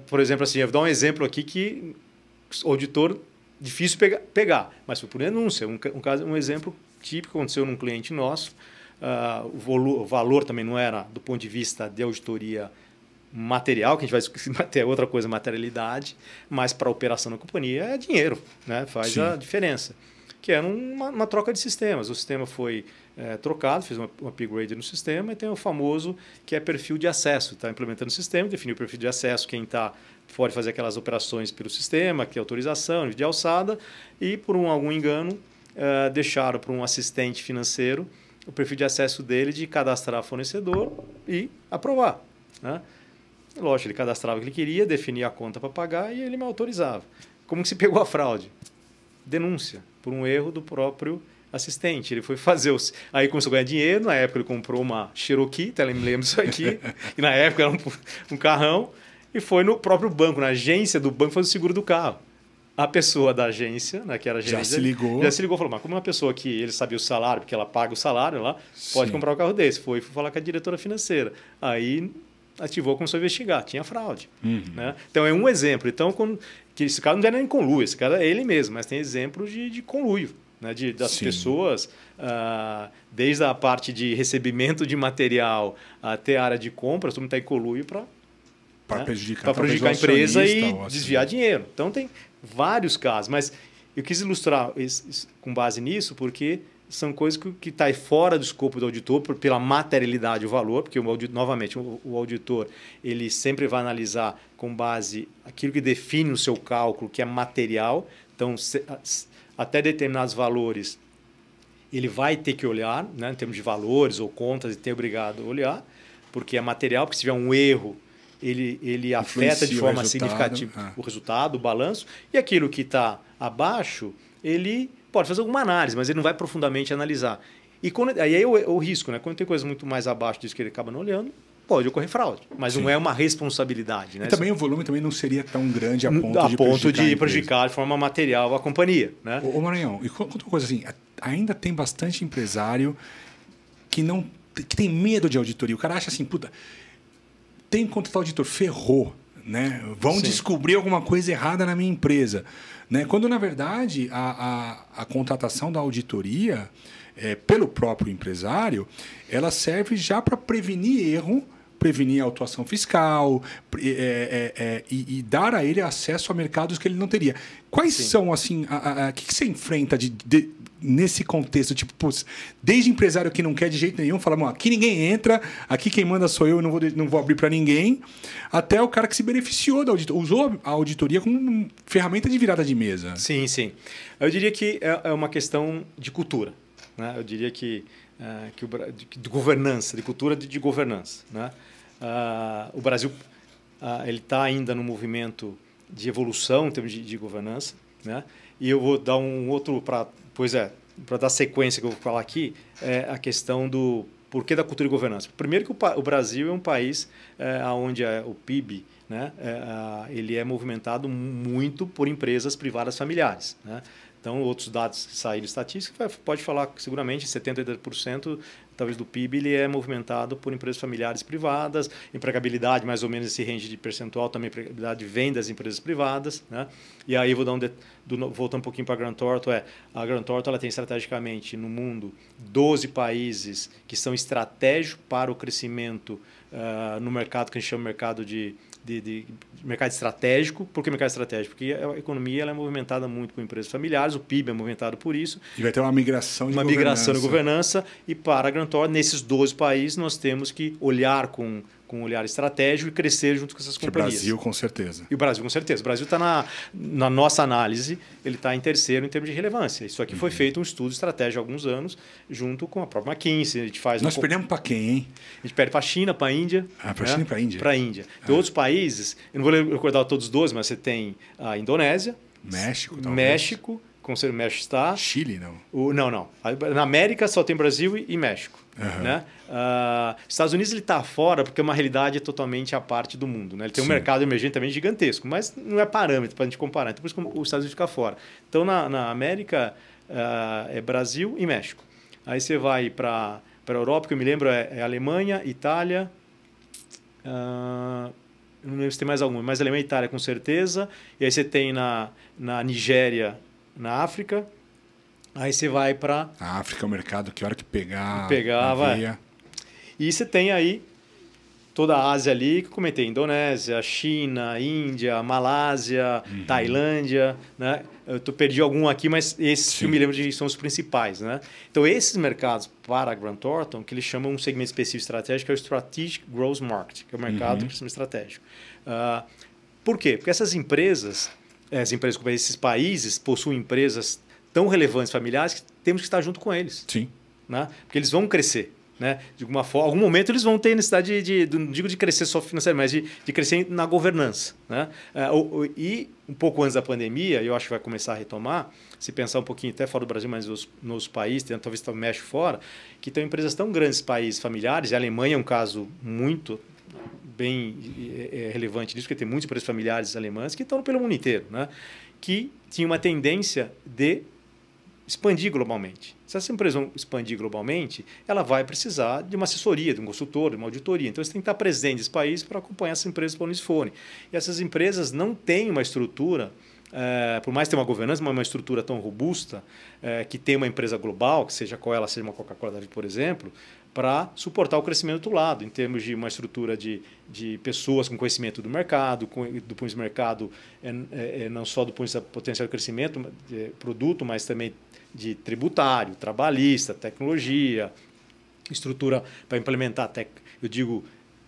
por exemplo, assim, eu vou dar um exemplo aqui que o auditor difícil pegar, mas foi por denúncia. Um exemplo típico aconteceu num cliente nosso. O valor também não era do ponto de vista de auditoria material, que a gente vai discutir outra coisa, materialidade, mas para a operação da companhia é dinheiro, né? Faz Sim. a diferença. Que era uma troca de sistemas. O sistema foi trocado, fez um upgrade no sistema e tem o famoso que é perfil de acesso. Está implementando o sistema, definiu o perfil de acesso, quem pode fazer aquelas operações pelo sistema, que é autorização, nível de alçada, e por algum engano deixaram para um assistente financeiro o perfil de acesso dele de cadastrar fornecedor e aprovar. Né? Lógico, ele cadastrava o que ele queria, definia a conta para pagar e ele me autorizava. Como que se pegou a fraude? Denúncia, por um erro do próprio assistente. Ele foi fazer Aí começou a ganhar dinheiro, na época ele comprou uma Cherokee, até me lembro disso aqui, e na época era um carrão, e foi no próprio banco, na agência do banco, fazer o seguro do carro. A pessoa da agência, né, que era a gerente, já se ligou e falou, mas como uma pessoa que ele sabia o salário, porque ela paga o salário lá, pode comprar um carro desse. Foi falar com a diretora financeira. Aí ativou, começou a investigar, tinha fraude. Né? Então é um exemplo. Então, que esse cara não era nem conluio, esse cara é ele mesmo, mas tem exemplo de conluio, né? Das Sim. pessoas, desde a parte de recebimento de material até a área de compras, todo mundo está em conluio para prejudicar a empresa e desviar dinheiro. Então tem vários casos, mas eu quis ilustrar com base nisso porque são coisas que estão fora do escopo do auditor pela materialidade e o valor, porque, novamente, o auditor ele sempre vai analisar com base aquilo que define o seu cálculo, que é material. Então, até determinados valores, ele vai ter que olhar, né, em termos de valores ou contas, e ter obrigado a olhar, porque é material, porque se tiver um erro, ele afeta de forma significativa o resultado, o balanço, e aquilo que está abaixo, ele pode fazer alguma análise, mas ele não vai profundamente analisar. E aí é o risco, né? Quando tem coisas muito mais abaixo disso que ele acaba não olhando, pode ocorrer fraude, mas Sim. não é uma responsabilidade. Né? E também o volume também não seria tão grande a ponto de prejudicar de forma material a companhia. Né? Ô Maranhão, e conta uma coisa assim, ainda tem bastante empresário que tem medo de auditoria. O cara acha assim, puta, tem que contratar auditor, ferrou. Né? Vão Sim. descobrir alguma coisa errada na minha empresa. Né? Quando, na verdade, a contratação da auditoria, pelo próprio empresário, ela serve já para prevenir erro, prevenir a autuação fiscal e dar a ele acesso a mercados que ele não teria. Quais Sim. são, assim, o que você enfrenta nesse contexto? Tipo, desde empresário que não quer de jeito nenhum, fala, aqui ninguém entra, aqui quem manda sou eu, não vou abrir para ninguém, até o cara que se beneficiou da auditoria, usou a auditoria como ferramenta de virada de mesa. Sim, sim. Eu diria que é uma questão de cultura. Né? Eu diria que de governança, de cultura de governança. Né? O Brasil ele está ainda no movimento de evolução em termos de governança. Né? E eu vou dar um outro para dar sequência que eu vou falar aqui, é a questão do porquê da cultura de governança. Primeiro que o Brasil é um país onde o PIB, né, ele é movimentado muito por empresas privadas familiares. Né? Então, outros dados que saíram estatística, pode falar que seguramente 70%, 80% talvez do PIB ele é movimentado por empresas familiares privadas, empregabilidade mais ou menos esse range de percentual, também empregabilidade vem das empresas privadas. Né? E aí vou dar voltando um pouquinho para a Grant Thornton, a Grant Thornton ela tem estrategicamente no mundo 12 países que são estratégicos para o crescimento no mercado que a gente chama de mercado de mercado estratégico. Por que mercado estratégico? Porque a economia ela é movimentada muito por empresas familiares, o PIB é movimentado por isso. E vai ter uma migração de governança. E para a Grant Thornton, nesses 12 países, nós temos que olhar com com um olhar estratégico e crescer junto com essas companhias. O Brasil, com certeza. E o Brasil, com certeza. O Brasil está na nossa análise, ele está em terceiro em termos de relevância. Isso aqui foi feito um estudo estratégico há alguns anos, junto com a própria McKinsey. A gente faz Nós perdemos para quem, hein? A gente perde para a China, para a Índia. Para a China e para a Índia. Para a Índia. Tem outros países, eu não vou recordar todos os 12, mas você tem a Indonésia. México, talvez. México, como o México está. Chile, não. Não. Na América só tem Brasil e México. Né? Estados Unidos ele está fora porque é uma realidade totalmente à parte do mundo. Né? Ele tem um mercado emergente também gigantesco, mas não é parâmetro para a gente comparar. Então, por isso que os Estados Unidos fica fora. Então, na América, é Brasil e México. Aí você vai para a Europa, que eu me lembro, é Alemanha, Itália... não lembro se tem mais alguma, mas Alemanha e Itália com certeza. E aí você tem na Nigéria, na África. Aí você vai para... A África é o mercado que a hora que pegar... vai. E você tem aí toda a Ásia ali, que eu comentei. Indonésia, China, Índia, Malásia, Tailândia. Né? Eu perdi algum aqui, mas esses que eu me lembro de são os principais. Né? Então, esses mercados para a Grant Thornton, que eles chamam um segmento específico estratégico, é o Strategic Growth Market, que é o mercado de crescimento estratégico. Por quê? Porque essas empresas, esses países possuem empresas tão relevantes, familiares, que temos que estar junto com eles. Sim. Né? Porque eles vão crescer. Né? De alguma forma, algum momento eles vão ter necessidade não digo de crescer só financeiramente, mas de crescer na governança. Né? E um pouco antes da pandemia, eu acho que vai começar a retomar, se pensar um pouquinho até fora do Brasil, mas nos países, talvez o México fora, que tem empresas tão grandes, países familiares, e a Alemanha é um caso muito bem relevante disso, porque tem muitas empresas familiares alemãs que estão pelo mundo inteiro, né? Que tinha uma tendência de expandir globalmente. Se essa empresa expandir globalmente, ela vai precisar de uma assessoria, de um consultor, de uma auditoria. Então, você tem que estar presente nesse país para acompanhar essas empresas para onde eles forem. E essas empresas não têm uma estrutura, por mais ter uma governança, mas uma estrutura tão robusta, que tem uma empresa global, que seja qual ela seja, uma Coca-Cola da vida, por exemplo, para suportar o crescimento do lado, em termos de uma estrutura de pessoas com conhecimento do mercado, do ponto de vista do mercado, não só do ponto de vista potencial de crescimento, produto, mas também de tributário, trabalhista, tecnologia, estrutura para implementar,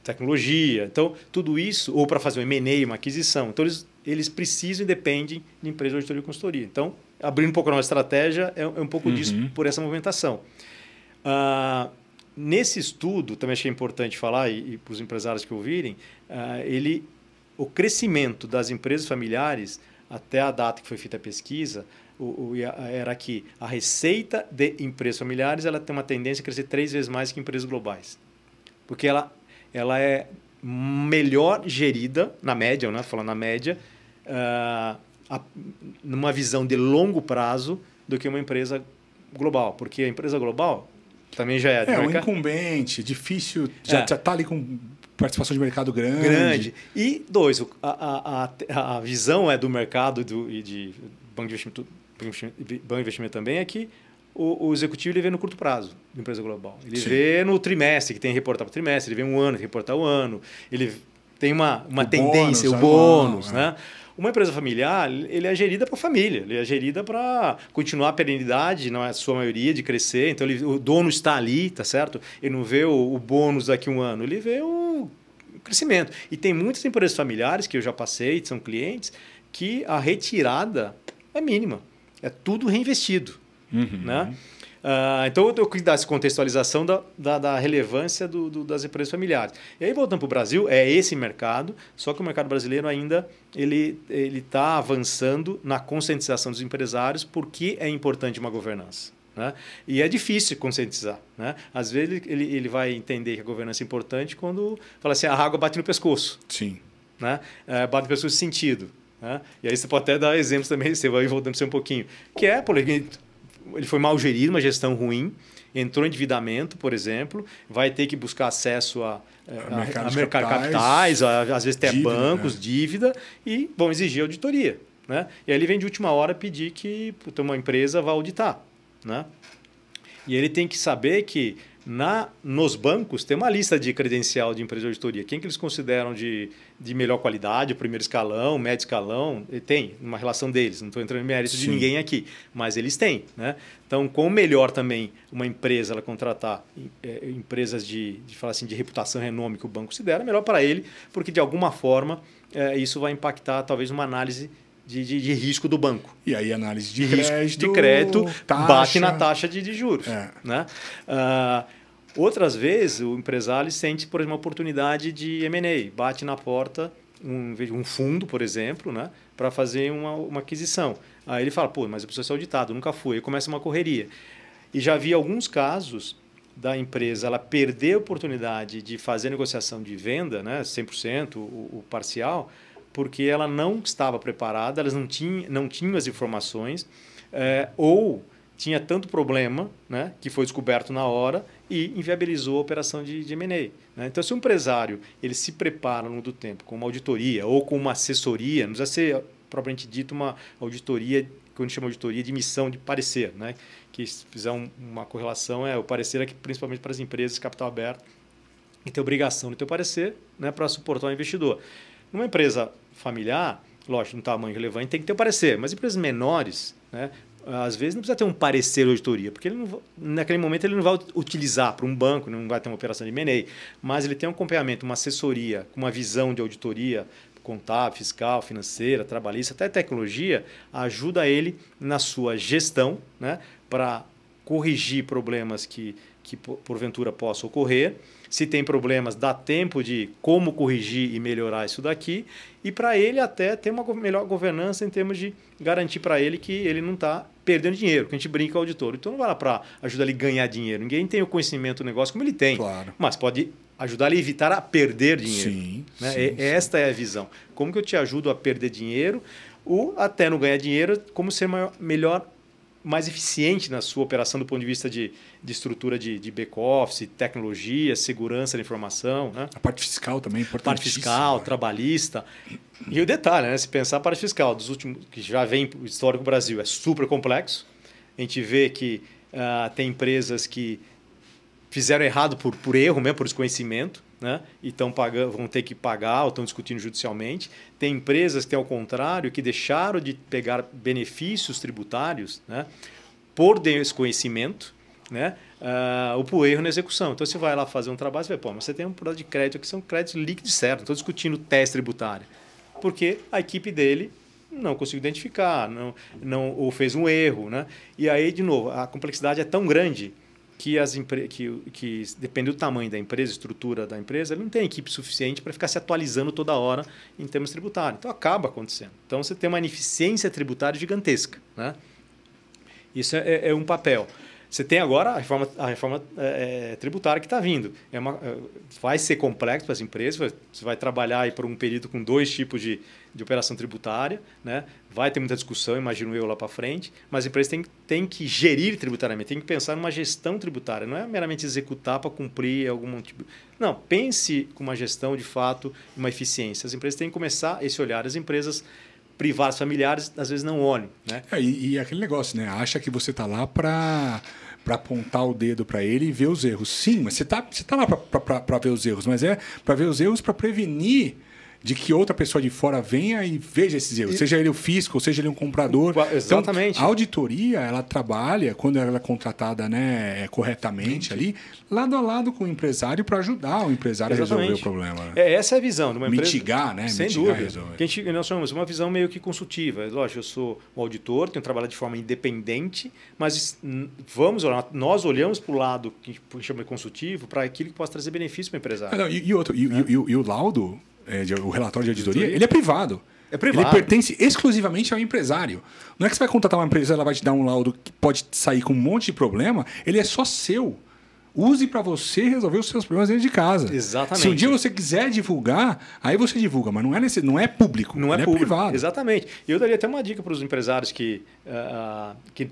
tecnologia. Então, tudo isso, ou para fazer um M&A, uma aquisição. Então, eles precisam e dependem de empresas de auditoria e consultoria. Então, abrindo um pouco a nossa estratégia, é um pouco disso, por essa movimentação. Nesse estudo, também achei importante falar, e para os empresários que ouvirem, o crescimento das empresas familiares, até a data que foi feita a pesquisa, era que a receita de empresas familiares ela tem uma tendência a crescer 3 vezes mais que empresas globais. Porque ela é melhor gerida, na média, né? Falando na média, numa visão de longo prazo do que uma empresa global. Porque a empresa global também já é... um incumbente, difícil, já está ali com participação de mercado grande. E 2, a visão do mercado e de banco de investimento também é que o executivo ele vê no curto prazo de empresa global. Ele vê no trimestre, que tem que reportar para o trimestre, ele vê um ano, tem que reportar o ano, ele tem uma tendência, o bônus. Né? Uma empresa familiar, ele é gerida para a família, ele é gerida para continuar a perenidade, na sua maioria, de crescer. Então, o dono está ali, tá certo? Ele não vê o bônus daqui a um ano, ele vê o crescimento. E tem muitas empresas familiares que eu já passei, são clientes, que a retirada é mínima. É tudo reinvestido. Né? Então, eu quis dar essa contextualização da relevância das empresas familiares. E aí, voltando para o Brasil, é esse mercado, só que o mercado brasileiro ainda ele está avançando na conscientização dos empresários porque é importante uma governança. Né? E é difícil conscientizar. Né? Às vezes, ele vai entender que a governança é importante quando fala assim, a água bate no pescoço. Sim. Né? Bate no pescoço de sentido. Né? E aí você pode até dar exemplos também, você vai voltando para você um pouquinho. Que é, por exemplo, ele foi mal gerido, uma gestão ruim, entrou em endividamento, por exemplo, vai ter que buscar acesso a mercado de capitais, às vezes até bancos, dívida, e vão exigir auditoria. Né? E aí ele vem de última hora pedir que uma empresa vá auditar. Né? E ele tem que saber que Nos bancos tem uma lista de credencial de empresa de auditoria. Quem que eles consideram de melhor qualidade, primeiro escalão, médio escalão, tem uma relação deles. Não estou entrando em mérito de ninguém aqui, mas eles têm. Né? Então, como melhor também uma empresa ela contratar empresas de falar assim, de reputação e renome que o banco considera, melhor para ele, porque de alguma forma isso vai impactar talvez uma análise de risco do banco. E aí análise de crédito taxa. Bate na taxa de juros. Né? Outras vezes, o empresário sente, por exemplo, uma oportunidade de M&A, bate na porta um fundo, por exemplo, né, para fazer uma aquisição. Aí ele fala, mas eu preciso ser auditado, nunca fui. Aí começa uma correria. E já vi alguns casos da empresa ela perder a oportunidade de fazer negociação de venda, né, 100%, o parcial, porque ela não estava preparada, elas não tinham as informações, ou tinha tanto problema, né, que foi descoberto na hora e inviabilizou a operação de M&A. Né? Então, se o empresário ele se prepara ao longo do tempo com uma auditoria ou com uma assessoria, não precisa ser propriamente dito uma auditoria, que a gente chama de auditoria de emissão de parecer, né? Que se fizer uma correlação, o parecer aqui, principalmente para as empresas de capital aberto, que tem obrigação de ter o parecer, né, para suportar o investidor. Numa empresa familiar, lógico, de um tamanho relevante, tem que ter o parecer, mas empresas menores, né, às vezes não precisa ter um parecer de auditoria, porque naquele momento ele não vai utilizar para um banco, não vai ter uma operação de M&A, mas ele tem um acompanhamento, uma assessoria, com uma visão de auditoria contábil, fiscal, financeira, trabalhista, até tecnologia, ajuda ele na sua gestão, né, para corrigir problemas que porventura possam ocorrer. Se tem problemas, dá tempo de como corrigir e melhorar isso daqui. E para ele até ter uma melhor governança em termos de garantir para ele que ele não está perdendo dinheiro, que a gente brinca com o auditor. Então não vai lá para ajudar ele a ganhar dinheiro. Ninguém tem o conhecimento do negócio como ele tem. Claro. Mas pode ajudar ele a evitar a perder dinheiro. Sim, né? sim, Esta é a visão. Como que eu te ajudo a perder dinheiro ou até não ganhar dinheiro, como ser melhor, mais eficiente na sua operação do ponto de vista de estrutura de back-office, tecnologia, segurança da informação. Né? A parte fiscal também é importante. Parte fiscal, trabalhista. E o detalhe, né? Se pensar a parte fiscal, dos últimos, que já vem o histórico do Brasil, é super complexo. A gente vê que tem empresas que fizeram errado por erro, mesmo, por desconhecimento, né? E vão ter que pagar ou estão discutindo judicialmente. Tem empresas que, ao contrário, que deixaram de pegar benefícios tributários, né, por desconhecimento, né, ou por erro na execução. Então, você vai lá fazer um trabalho e vai, mas você tem um produto de crédito que são créditos líquidos certos, não estou discutindo teste tributário, porque a equipe dele não conseguiu identificar, ou fez um erro. Né? E aí, de novo, a complexidade é tão grande que depende do tamanho da empresa, estrutura da empresa, ele não tem equipe suficiente para ficar se atualizando toda hora em termos tributários. Então, acaba acontecendo. Então, você tem uma ineficiência tributária gigantesca. Né? Isso é um papel. Você tem agora a reforma tributária que está vindo. Vai ser complexo para as empresas, você vai trabalhar aí por um período com 2 tipos de operação tributária, né? Vai ter muita discussão, imagino eu, lá para frente, mas as empresas têm que gerir tributariamente, tem que pensar numa gestão tributária, não é meramente executar para cumprir algum tipo... Não, pense com uma gestão de fato, uma eficiência. As empresas têm que começar esse olhar, as empresas privadas, familiares, às vezes não olham. Né? E aquele negócio, né? Acha que você está lá para apontar o dedo para ele e ver os erros. Sim, mas você tá lá para ver os erros, mas é para ver os erros para prevenir de que outra pessoa de fora venha e veja esses erros, seja ele o fisco, ou seja ele um comprador. Exatamente. Então, a auditoria, ela trabalha, quando ela é contratada, né, corretamente ali, lado a lado com o empresário para ajudar o empresário a resolver o problema. Né? Essa é a visão de uma empresa. Mitigar, né? Sem dúvida. Nós chamamos uma visão meio que consultiva. Lógico, eu sou um auditor, tenho trabalhado de forma independente, mas nós olhamos para o lado que a gente chama de consultivo, para aquilo que possa trazer benefício para o empresário. E o laudo, o relatório de auditoria, ele é privado. É privado. Ele pertence exclusivamente ao empresário. Não é que você vai contratar uma empresa, ela vai te dar um laudo que pode sair com um monte de problema, ele é só seu. Use para você resolver os seus problemas dentro de casa. Exatamente. Se um dia você quiser divulgar, aí você divulga, mas não é público. Não é público. Privado. Exatamente. E eu daria até uma dica para os empresários que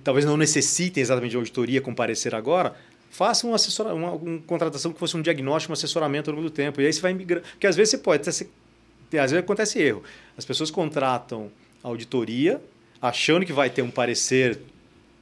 talvez não necessitem exatamente de auditoria com parecer agora. Faça uma contratação que fosse um diagnóstico, um assessoramento ao longo do tempo. E aí você vai migrando. Porque às vezes às vezes acontece erro. As pessoas contratam auditoria achando que vai ter um parecer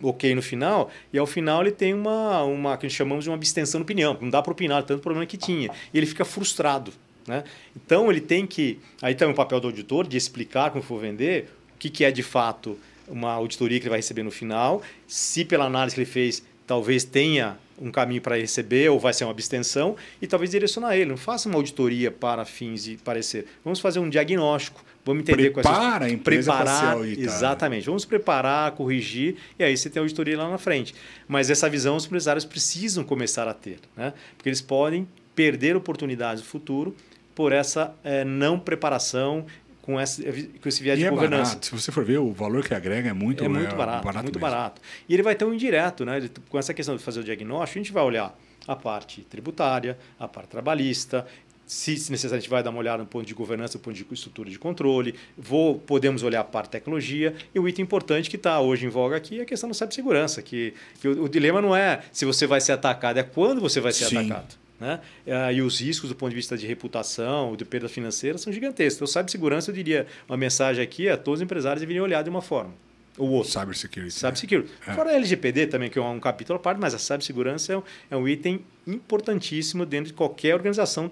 ok no final, e ao final ele tem uma que a gente chamamos de uma abstenção no opinião, não dá para opinar tanto problema que tinha. E ele fica frustrado. Né? Então ele tem que... Aí também o papel do auditor de explicar como for vender o que é de fato uma auditoria que ele vai receber no final, se pela análise que ele fez talvez tenha um caminho para receber ou vai ser uma abstenção, e talvez direcionar ele. Não faça uma auditoria para fins de parecer. Vamos fazer um diagnóstico, vamos entender a empresa para ser auditada. Exatamente. Vamos preparar, corrigir, e aí você tem a auditoria lá na frente. Mas essa visão os empresários precisam começar a ter, né? Porque eles podem perder oportunidades no futuro por essa não preparação com esse viés de governança. Barato. Se você for ver, o valor que agrega é muito barato. Muito barato. E ele vai ter um indireto, né? Com essa questão de fazer o diagnóstico, a gente vai olhar a parte tributária, a parte trabalhista, se necessário a gente vai dar uma olhada no ponto de governança, no ponto de estrutura de controle, podemos olhar a parte de tecnologia, e o item importante que está hoje em voga aqui é a questão da cibersegurança, que o dilema não é se você vai ser atacado, é quando você vai ser atacado. Né? E os riscos do ponto de vista de reputação, de perda financeira, são gigantescos. Então, cibersegurança, eu diria, uma mensagem aqui é todos os empresários deveriam olhar de uma forma ou outra. Cybersecurity. Fora a LGPD também, que é um capítulo à parte, mas a cibersegurança é um item importantíssimo dentro de qualquer organização,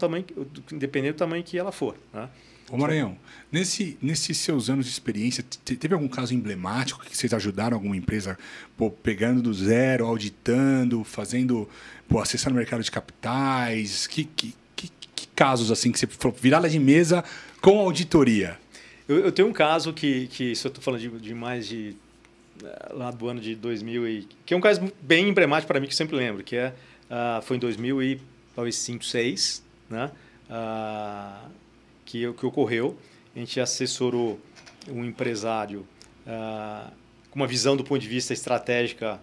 independente do tamanho que ela for. Né? Ô Maranhão, nesses seus anos de experiência, teve algum caso emblemático que vocês ajudaram alguma empresa pegando do zero, auditando, fazendo, acessando o mercado de capitais? Que casos assim que você falou, virada de mesa com auditoria? Eu tenho um caso que se eu estou falando de mais de... lá do ano de 2000, que é um caso bem emblemático para mim, que eu sempre lembro, que foi em 2005, 2006, né? Que ocorreu. A gente assessorou um empresário com uma visão do ponto de vista estratégica,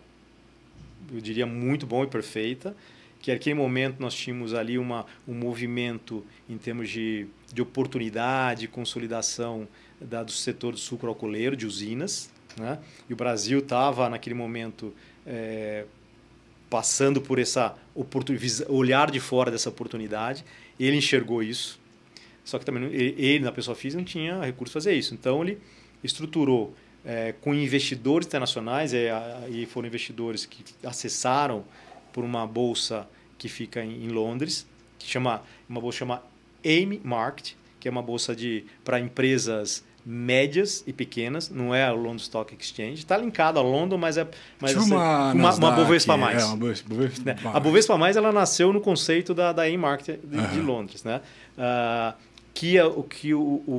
eu diria, muito bom e perfeita, que naquele momento nós tínhamos ali um movimento em termos de oportunidade, consolidação do setor do sucro alcooleiro, de usinas, né? E o Brasil estava, naquele momento, passando por essa olhar de fora dessa oportunidade. Ele enxergou isso. Só que também ele, na pessoa física, não tinha recurso para fazer isso. Então, ele estruturou com investidores internacionais, e foram investidores que acessaram por uma bolsa que fica em Londres, uma bolsa chamada AIM Market, que é uma bolsa para empresas médias e pequenas, não é a London Stock Exchange. Está linkado a London, mas é tipo uma Bovespa+. Bovespa+. A Bovespa+, ela nasceu no conceito da AIM Market de Londres, né?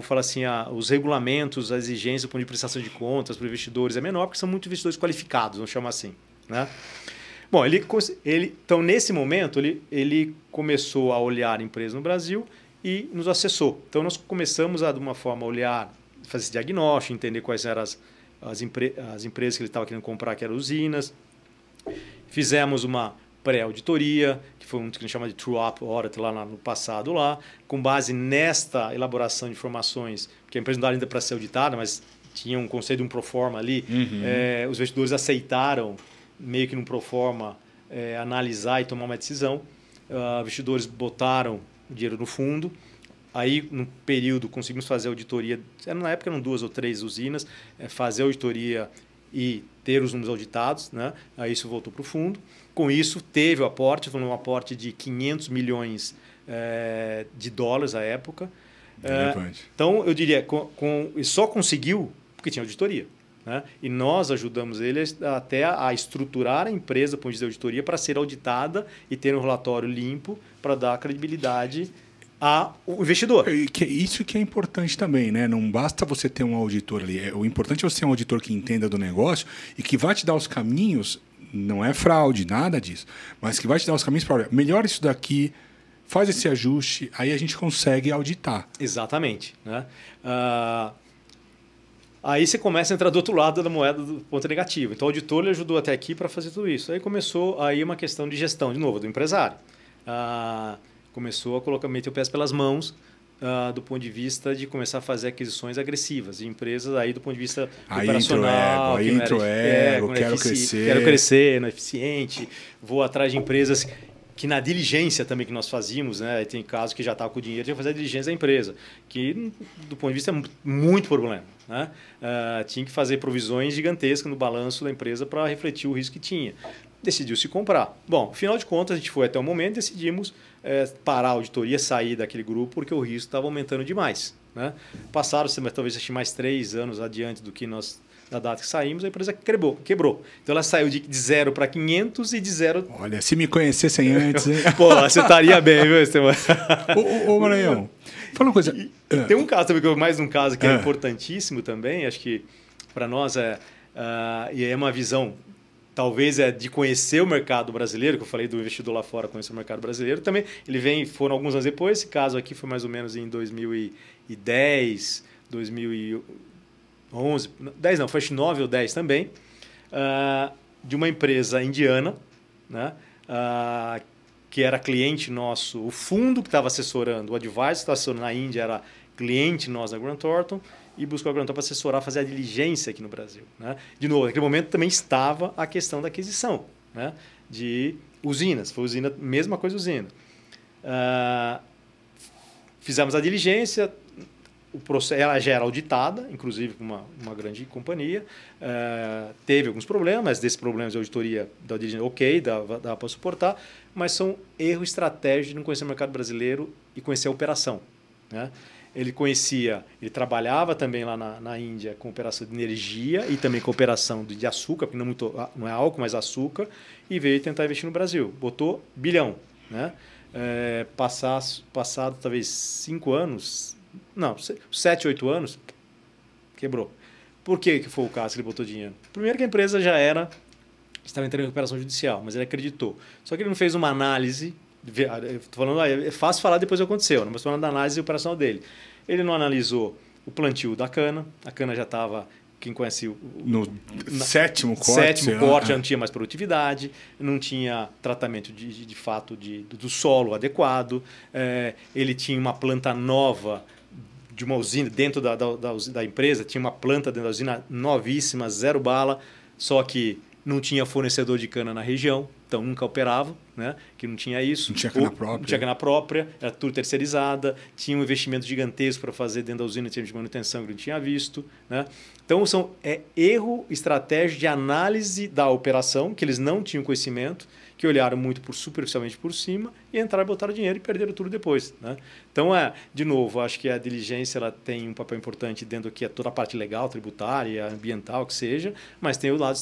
Fala assim, os regulamentos, as exigências do ponto de prestação de contas para investidores é menor, porque são muitos investidores qualificados, vamos chamar assim, né? Bom, então, nesse momento, ele começou a olhar a empresa no Brasil e nos acessou. Então, nós começamos de uma forma, olhar, fazer esse diagnóstico, entender quais eram as empresas que ele estava querendo comprar, que eram usinas. Fizemos uma pré-auditoria, que foi que a gente chama de True-Up Audit lá no passado, com base nesta elaboração de informações, que a empresa não dá ainda para ser auditada, mas tinha um conceito de um proforma ali. Os investidores aceitaram, meio que num proforma, analisar e tomar uma decisão. Investidores botaram o dinheiro no fundo. Aí, no período, conseguimos fazer auditoria. Na época eram 2 ou 3 usinas, fazer auditoria e ter os números auditados, né? Aí isso voltou para o fundo. Com isso, teve o aporte, foi um aporte de 500 milhões de dólares à época. Então, eu diria, só conseguiu porque tinha auditoria. Né? E nós ajudamos ele até a estruturar a empresa do ponto de vista de auditoria para ser auditada e ter um relatório limpo para dar credibilidade ao investidor. Isso que é importante também, né? Não basta você ter um auditor ali. O importante é você ter um auditor que entenda do negócio e que vai te dar os caminhos, não é fraude, nada disso, mas que vai te dar os caminhos para, olha, melhora isso daqui, faz esse ajuste, aí a gente consegue auditar. Exatamente. Né? Aí você começa a entrar do outro lado da moeda do ponto negativo. Então, o auditor ele ajudou até aqui para fazer tudo isso. Aí começou aí uma questão de gestão, de novo, do empresário. Começou a meter o pé pelas mãos do ponto de vista de começar a fazer aquisições agressivas de empresas aí do ponto de vista operacional. Aí entra o ego, quero crescer. Quero crescer, não é eficiente. Vou atrás de empresas que na diligência também que nós fazíamos, né, tem casos que já estava com o dinheiro, tinha que fazer a diligência da empresa, que do ponto de vista é muito problema. Né? Tinha que fazer provisões gigantescas no balanço da empresa para refletir o risco que tinha. Decidiu-se comprar. Bom, afinal de contas, a gente foi até o momento e decidimos parar a auditoria, sair daquele grupo, porque o risco estava aumentando demais. Né? Passaram, talvez, mais 3 anos adiante do que nós... Na data que saímos, a empresa quebrou. Então, ela saiu de 0 para 500 e de 0... Olha, se me conhecessem antes... Hein? Pô, você estaria bem, viu, Esteban? Ô, Maranhão, fala uma coisa... Tem um caso também, mais um caso que é importantíssimo também, acho que para nós e é uma visão, talvez, de conhecer o mercado brasileiro, que eu falei do investidor lá fora, conhecer o mercado brasileiro. Também, foram alguns anos depois, esse caso aqui foi mais ou menos em 2010, 2011, 10 não, foi 9 ou 10 também, de uma empresa indiana, né, que era cliente nosso, o fundo que estava assessorando, o advisor que estava assessorando na Índia era cliente nosso da Grant Thornton e buscou a Grant Thornton para assessorar, fazer a diligência aqui no Brasil. Né? De novo, naquele momento também estava a questão da aquisição, né, de usinas, foi usina, mesma coisa usina. Fizemos a diligência, ela já era auditada, inclusive com uma grande companhia, teve alguns problemas, mas desses problemas de auditoria da diligência, ok, dá para suportar, mas são erro estratégico de não conhecer o mercado brasileiro e conhecer a operação. Né? Ele trabalhava também lá na Índia com operação de energia e também com operação de açúcar, porque não é álcool, mas açúcar, e veio tentar investir no Brasil. Botou R$ 1 bilhão. Né? Passado talvez 5 anos... Não, 7, 8 anos, quebrou. Por que foi o caso que ele botou dinheiro? Primeiro que a empresa estava entrando em recuperação judicial, mas ele acreditou. Só que ele não fez uma análise, estou falando, é fácil falar depois do que aconteceu, mas estou falando da análise operacional dele. Ele não analisou o plantio da cana, a cana já estava, quem conhece no sétimo corte, já não tinha mais produtividade, não tinha tratamento de fato do solo adequado, ele tinha uma planta nova de uma usina dentro da empresa, tinha uma planta dentro da usina novíssima, 0 bala, só que não tinha fornecedor de cana na região, então nunca operava, né? Que não tinha isso. Não tinha cana própria. Não tinha cana própria, era tudo terceirizada, tinha um investimento gigantesco para fazer dentro da usina em termos de manutenção que não tinha visto. Né? Então, erro estratégico de análise da operação, que eles não tinham conhecimento, que olharam muito superficialmente por cima e entraram, botaram dinheiro e perderam tudo depois. Né? Então, de novo, acho que a diligência ela tem um papel importante dentro do que é toda a parte legal, tributária, ambiental, que seja, mas tem o lado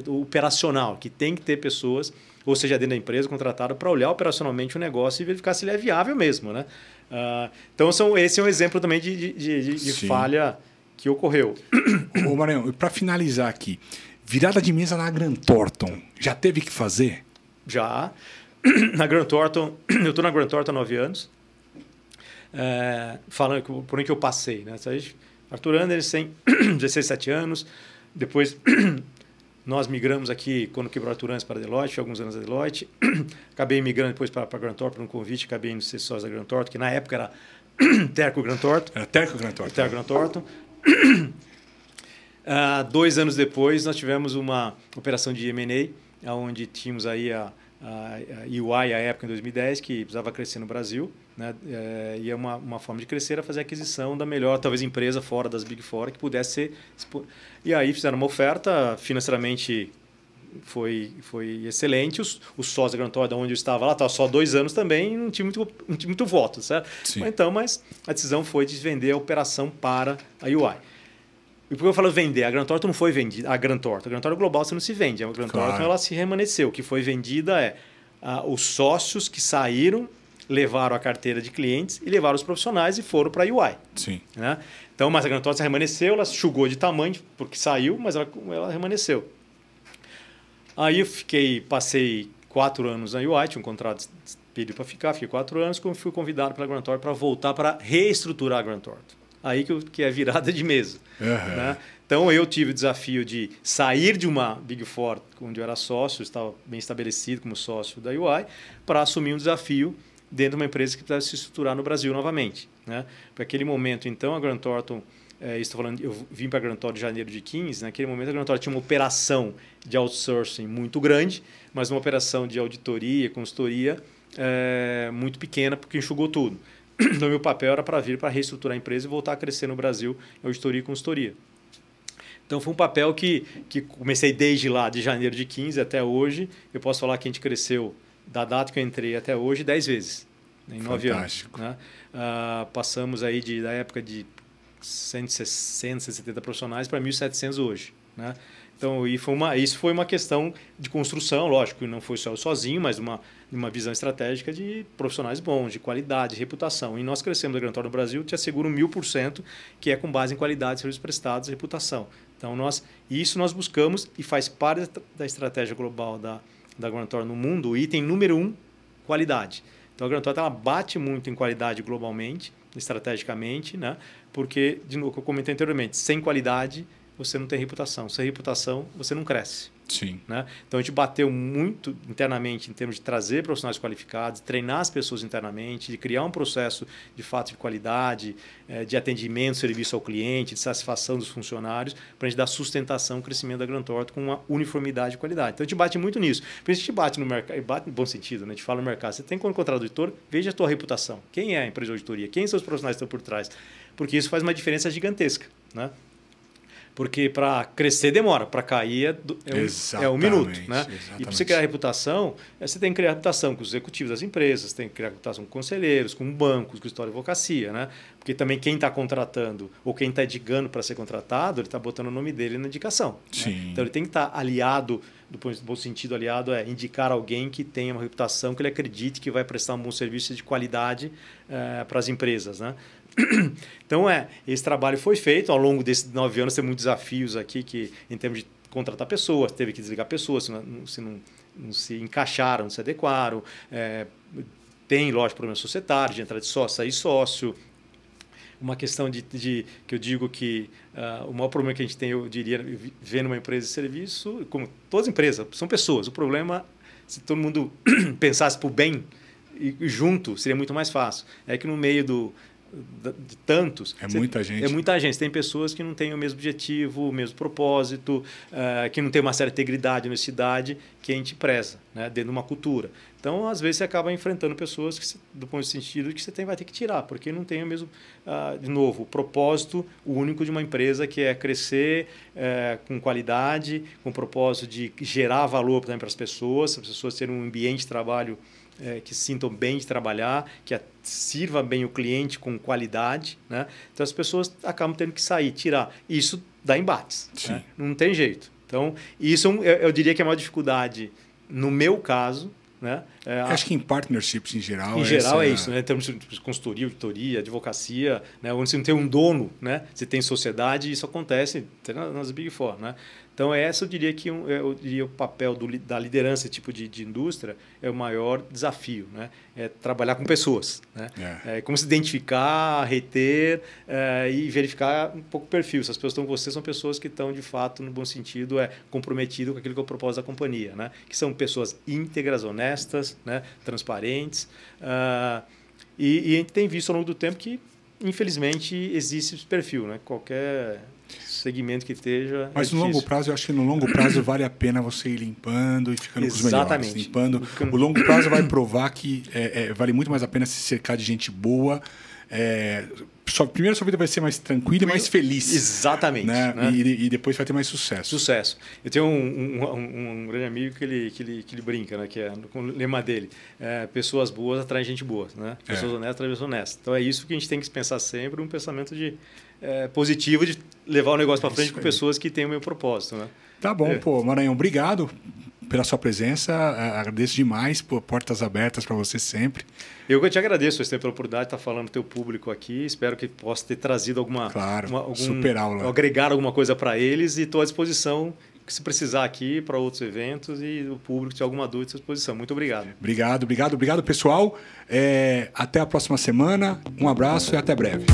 operacional, que tem que ter pessoas, ou seja, dentro da empresa, contratada para olhar operacionalmente o negócio e verificar se ele é viável mesmo. Né? Então, esse é um exemplo também de falha que ocorreu. Ô, Maranhão, para finalizar aqui, virada de mesa na Grant Thornton, já teve que fazer? Já. Na Grant Thornton, eu estou na Grant Thornton há 9 anos, falando por onde que eu passei. Né? Arthur Anderson tem 16, 17 anos, depois nós migramos aqui, quando quebrou Arthur Anderson para a Deloitte, fui alguns anos a Deloitte, acabei migrando depois para a Grant Thornton, um convite, acabei indo ser sócio da Grant Thornton, que na época era Terco Grant Thornton. Era Terco Grant Thornton. Terco Grant Thornton. 2 anos depois, nós tivemos uma operação de M&A, onde tínhamos aí a EY, à época, em 2010, que precisava crescer no Brasil. Né? E uma forma de crescer era fazer a aquisição da melhor, talvez, empresa fora das Big Four que pudesse ser... E aí fizeram uma oferta, financeiramente foi excelente. Os sócios da Grant Thornton, onde eu estava lá, estava só 2 anos também, não tinha muito voto. Certo? Mas a decisão foi de vender a operação para a EY. E por que eu falo vender? A Grant Thornton não foi vendida. A Grant Thornton global você não se vende. A Grant Thornton ela se remanesceu. O que foi vendida os sócios que saíram, levaram a carteira de clientes e levaram os profissionais e foram para a UI. Sim. Né? Então, mas a Grant Thornton remanesceu, ela enxugou de tamanho, porque saiu, mas ela remanesceu. Aí eu passei 4 anos na UI, tinha um contrato pedido para ficar, fiquei 4 anos, fui convidado pela Grant Thornton para voltar para reestruturar a Grant Thornton. Aí que é virada de mesa. Né? Então, eu tive o desafio de sair de uma Big Four, onde eu era sócio, estava bem estabelecido como sócio da UI, para assumir um desafio dentro de uma empresa que precisava se estruturar no Brasil novamente. Né? Para aquele momento, então, a Grant Thornton, eu vim para a Grant Thornton em janeiro de 15, naquele momento a Grant Thornton tinha uma operação de outsourcing muito grande, mas uma operação de auditoria e consultoria muito pequena, porque enxugou tudo. Então, meu papel era para vir para reestruturar a empresa e voltar a crescer no Brasil em auditoria e consultoria. Então, foi um papel que comecei desde lá, de janeiro de 15 até hoje. Eu posso falar que a gente cresceu, da data que eu entrei até hoje, 10 vezes, em 9 anos. Né? Passamos aí da época de 160, 170 profissionais para 1.700 hoje. Né? Então, isso foi uma questão de construção, lógico, não foi só eu sozinho, mas uma visão estratégica de profissionais bons, de qualidade, de reputação. E nós crescemos a Grant Thornton no Brasil, te asseguro 1000%, que é com base em qualidade, serviços prestados e reputação. Então, isso nós buscamos e faz parte da estratégia global da Grant Thornton no mundo, o item número 1, qualidade. Então, a Grant Thornton ela bate muito em qualidade globalmente, estrategicamente, né? Porque, de novo, como eu comentei anteriormente, sem qualidade você não tem reputação. Sem reputação, você não cresce. Sim. Né? Então, a gente bateu muito internamente em termos de trazer profissionais qualificados, treinar as pessoas internamente, de criar um processo de fato de qualidade, de atendimento, serviço ao cliente, de satisfação dos funcionários, para a gente dar sustentação ao crescimento da Grant Thornton com uma uniformidade de qualidade. Então, a gente bate muito nisso. Por isso, a gente bate no mercado, e bate no bom sentido, né? A gente fala no mercado. Você tem como contratar auditor, veja a tua reputação. Quem é a empresa de auditoria? Quem são os profissionais que estão por trás? Porque isso faz uma diferença gigantesca, né? Porque para crescer demora, para cair é um minuto. Né? E para você criar reputação, você tem que criar reputação com os executivos das empresas, tem que criar reputação com conselheiros, com bancos, com história de advocacia. Né? Porque também quem está contratando ou quem está indicando para ser contratado, ele está botando o nome dele na indicação. Né? Então ele tem que estar aliado, do bom sentido aliado, é indicar alguém que tenha uma reputação, que ele acredite que vai prestar um bom serviço de qualidade para as empresas. Né? Então, esse trabalho foi feito. Ao longo desses 9 anos, tem muitos desafios aqui, que, em termos de contratar pessoas, teve que desligar pessoas, se não se encaixaram, não se adequaram. Tem, lógico, problema societário, de entrar de sócio, sair sócio. Uma questão que eu digo que o maior problema que a gente tem, eu diria, vendo uma empresa de serviço, como todas as empresas, são pessoas. O problema, se todo mundo pensasse por bem e junto, seria muito mais fácil. É que no meio de tantos... muita gente. É muita gente. Tem pessoas que não têm o mesmo objetivo, o mesmo propósito, que não tem uma certa integridade, honestidade que a gente preza, né, dentro de uma cultura. Então, às vezes, você acaba enfrentando pessoas que, do ponto de sentido que você vai ter que tirar, porque não tem o mesmo, de novo, o propósito único de uma empresa, que é crescer com qualidade, com o propósito de gerar valor também para as pessoas terem um ambiente de trabalho que se sintam bem de trabalhar, que sirva bem o cliente com qualidade. Né? Então, as pessoas acabam tendo que sair, tirar. Isso dá embates. Né? Não tem jeito. Então, isso eu diria que é a maior dificuldade, no meu caso. Né? Acho que em partnerships em geral. Em geral é isso, né? Em termos de consultoria, auditoria, advocacia, né? Onde você não tem um dono, né? Você tem sociedade, e isso acontece nas Big Four. Né? Então, eu diria que o papel da liderança, esse tipo de indústria, é o maior desafio. Né? É trabalhar com pessoas. Né? Como se identificar, reter e verificar um pouco o perfil. Se as pessoas estão com você, são pessoas que estão, de fato, no bom sentido, comprometidas com aquilo que é o propósito da companhia. Né? Que são pessoas íntegras, honestas, né? Transparentes. E a gente tem visto ao longo do tempo que, infelizmente, existe esse perfil. Né? Qualquer segmento que esteja. Mas no longo prazo, eu acho que no longo prazo vale a pena você ir limpando e ficando com os melhores. Limpando. O longo prazo vai provar que vale muito mais a pena se cercar de gente boa. Primeiro, sua vida vai ser mais tranquila e mais feliz. Exatamente. Né? E depois vai ter mais sucesso. Eu tenho um grande amigo que ele brinca, né? Que é com o lema dele: pessoas boas atraem gente boa. Né? Pessoas honestas atraem pessoas honestas. Então, é isso que a gente tem que pensar sempre, um pensamento positivo de levar o negócio para frente com pessoas que têm o meu propósito. Né? Tá bom, pô. Maranhão, obrigado pela sua presença, agradeço demais, portas abertas para você sempre. Eu que te agradeço pela oportunidade de estar falando com o teu público aqui, espero que possa ter trazido super aula. Agregar alguma coisa para eles, e estou à disposição, se precisar aqui, para outros eventos, e o público tiver alguma dúvida, à disposição. Muito obrigado. Obrigado, pessoal. Até a próxima semana, um abraço e até breve.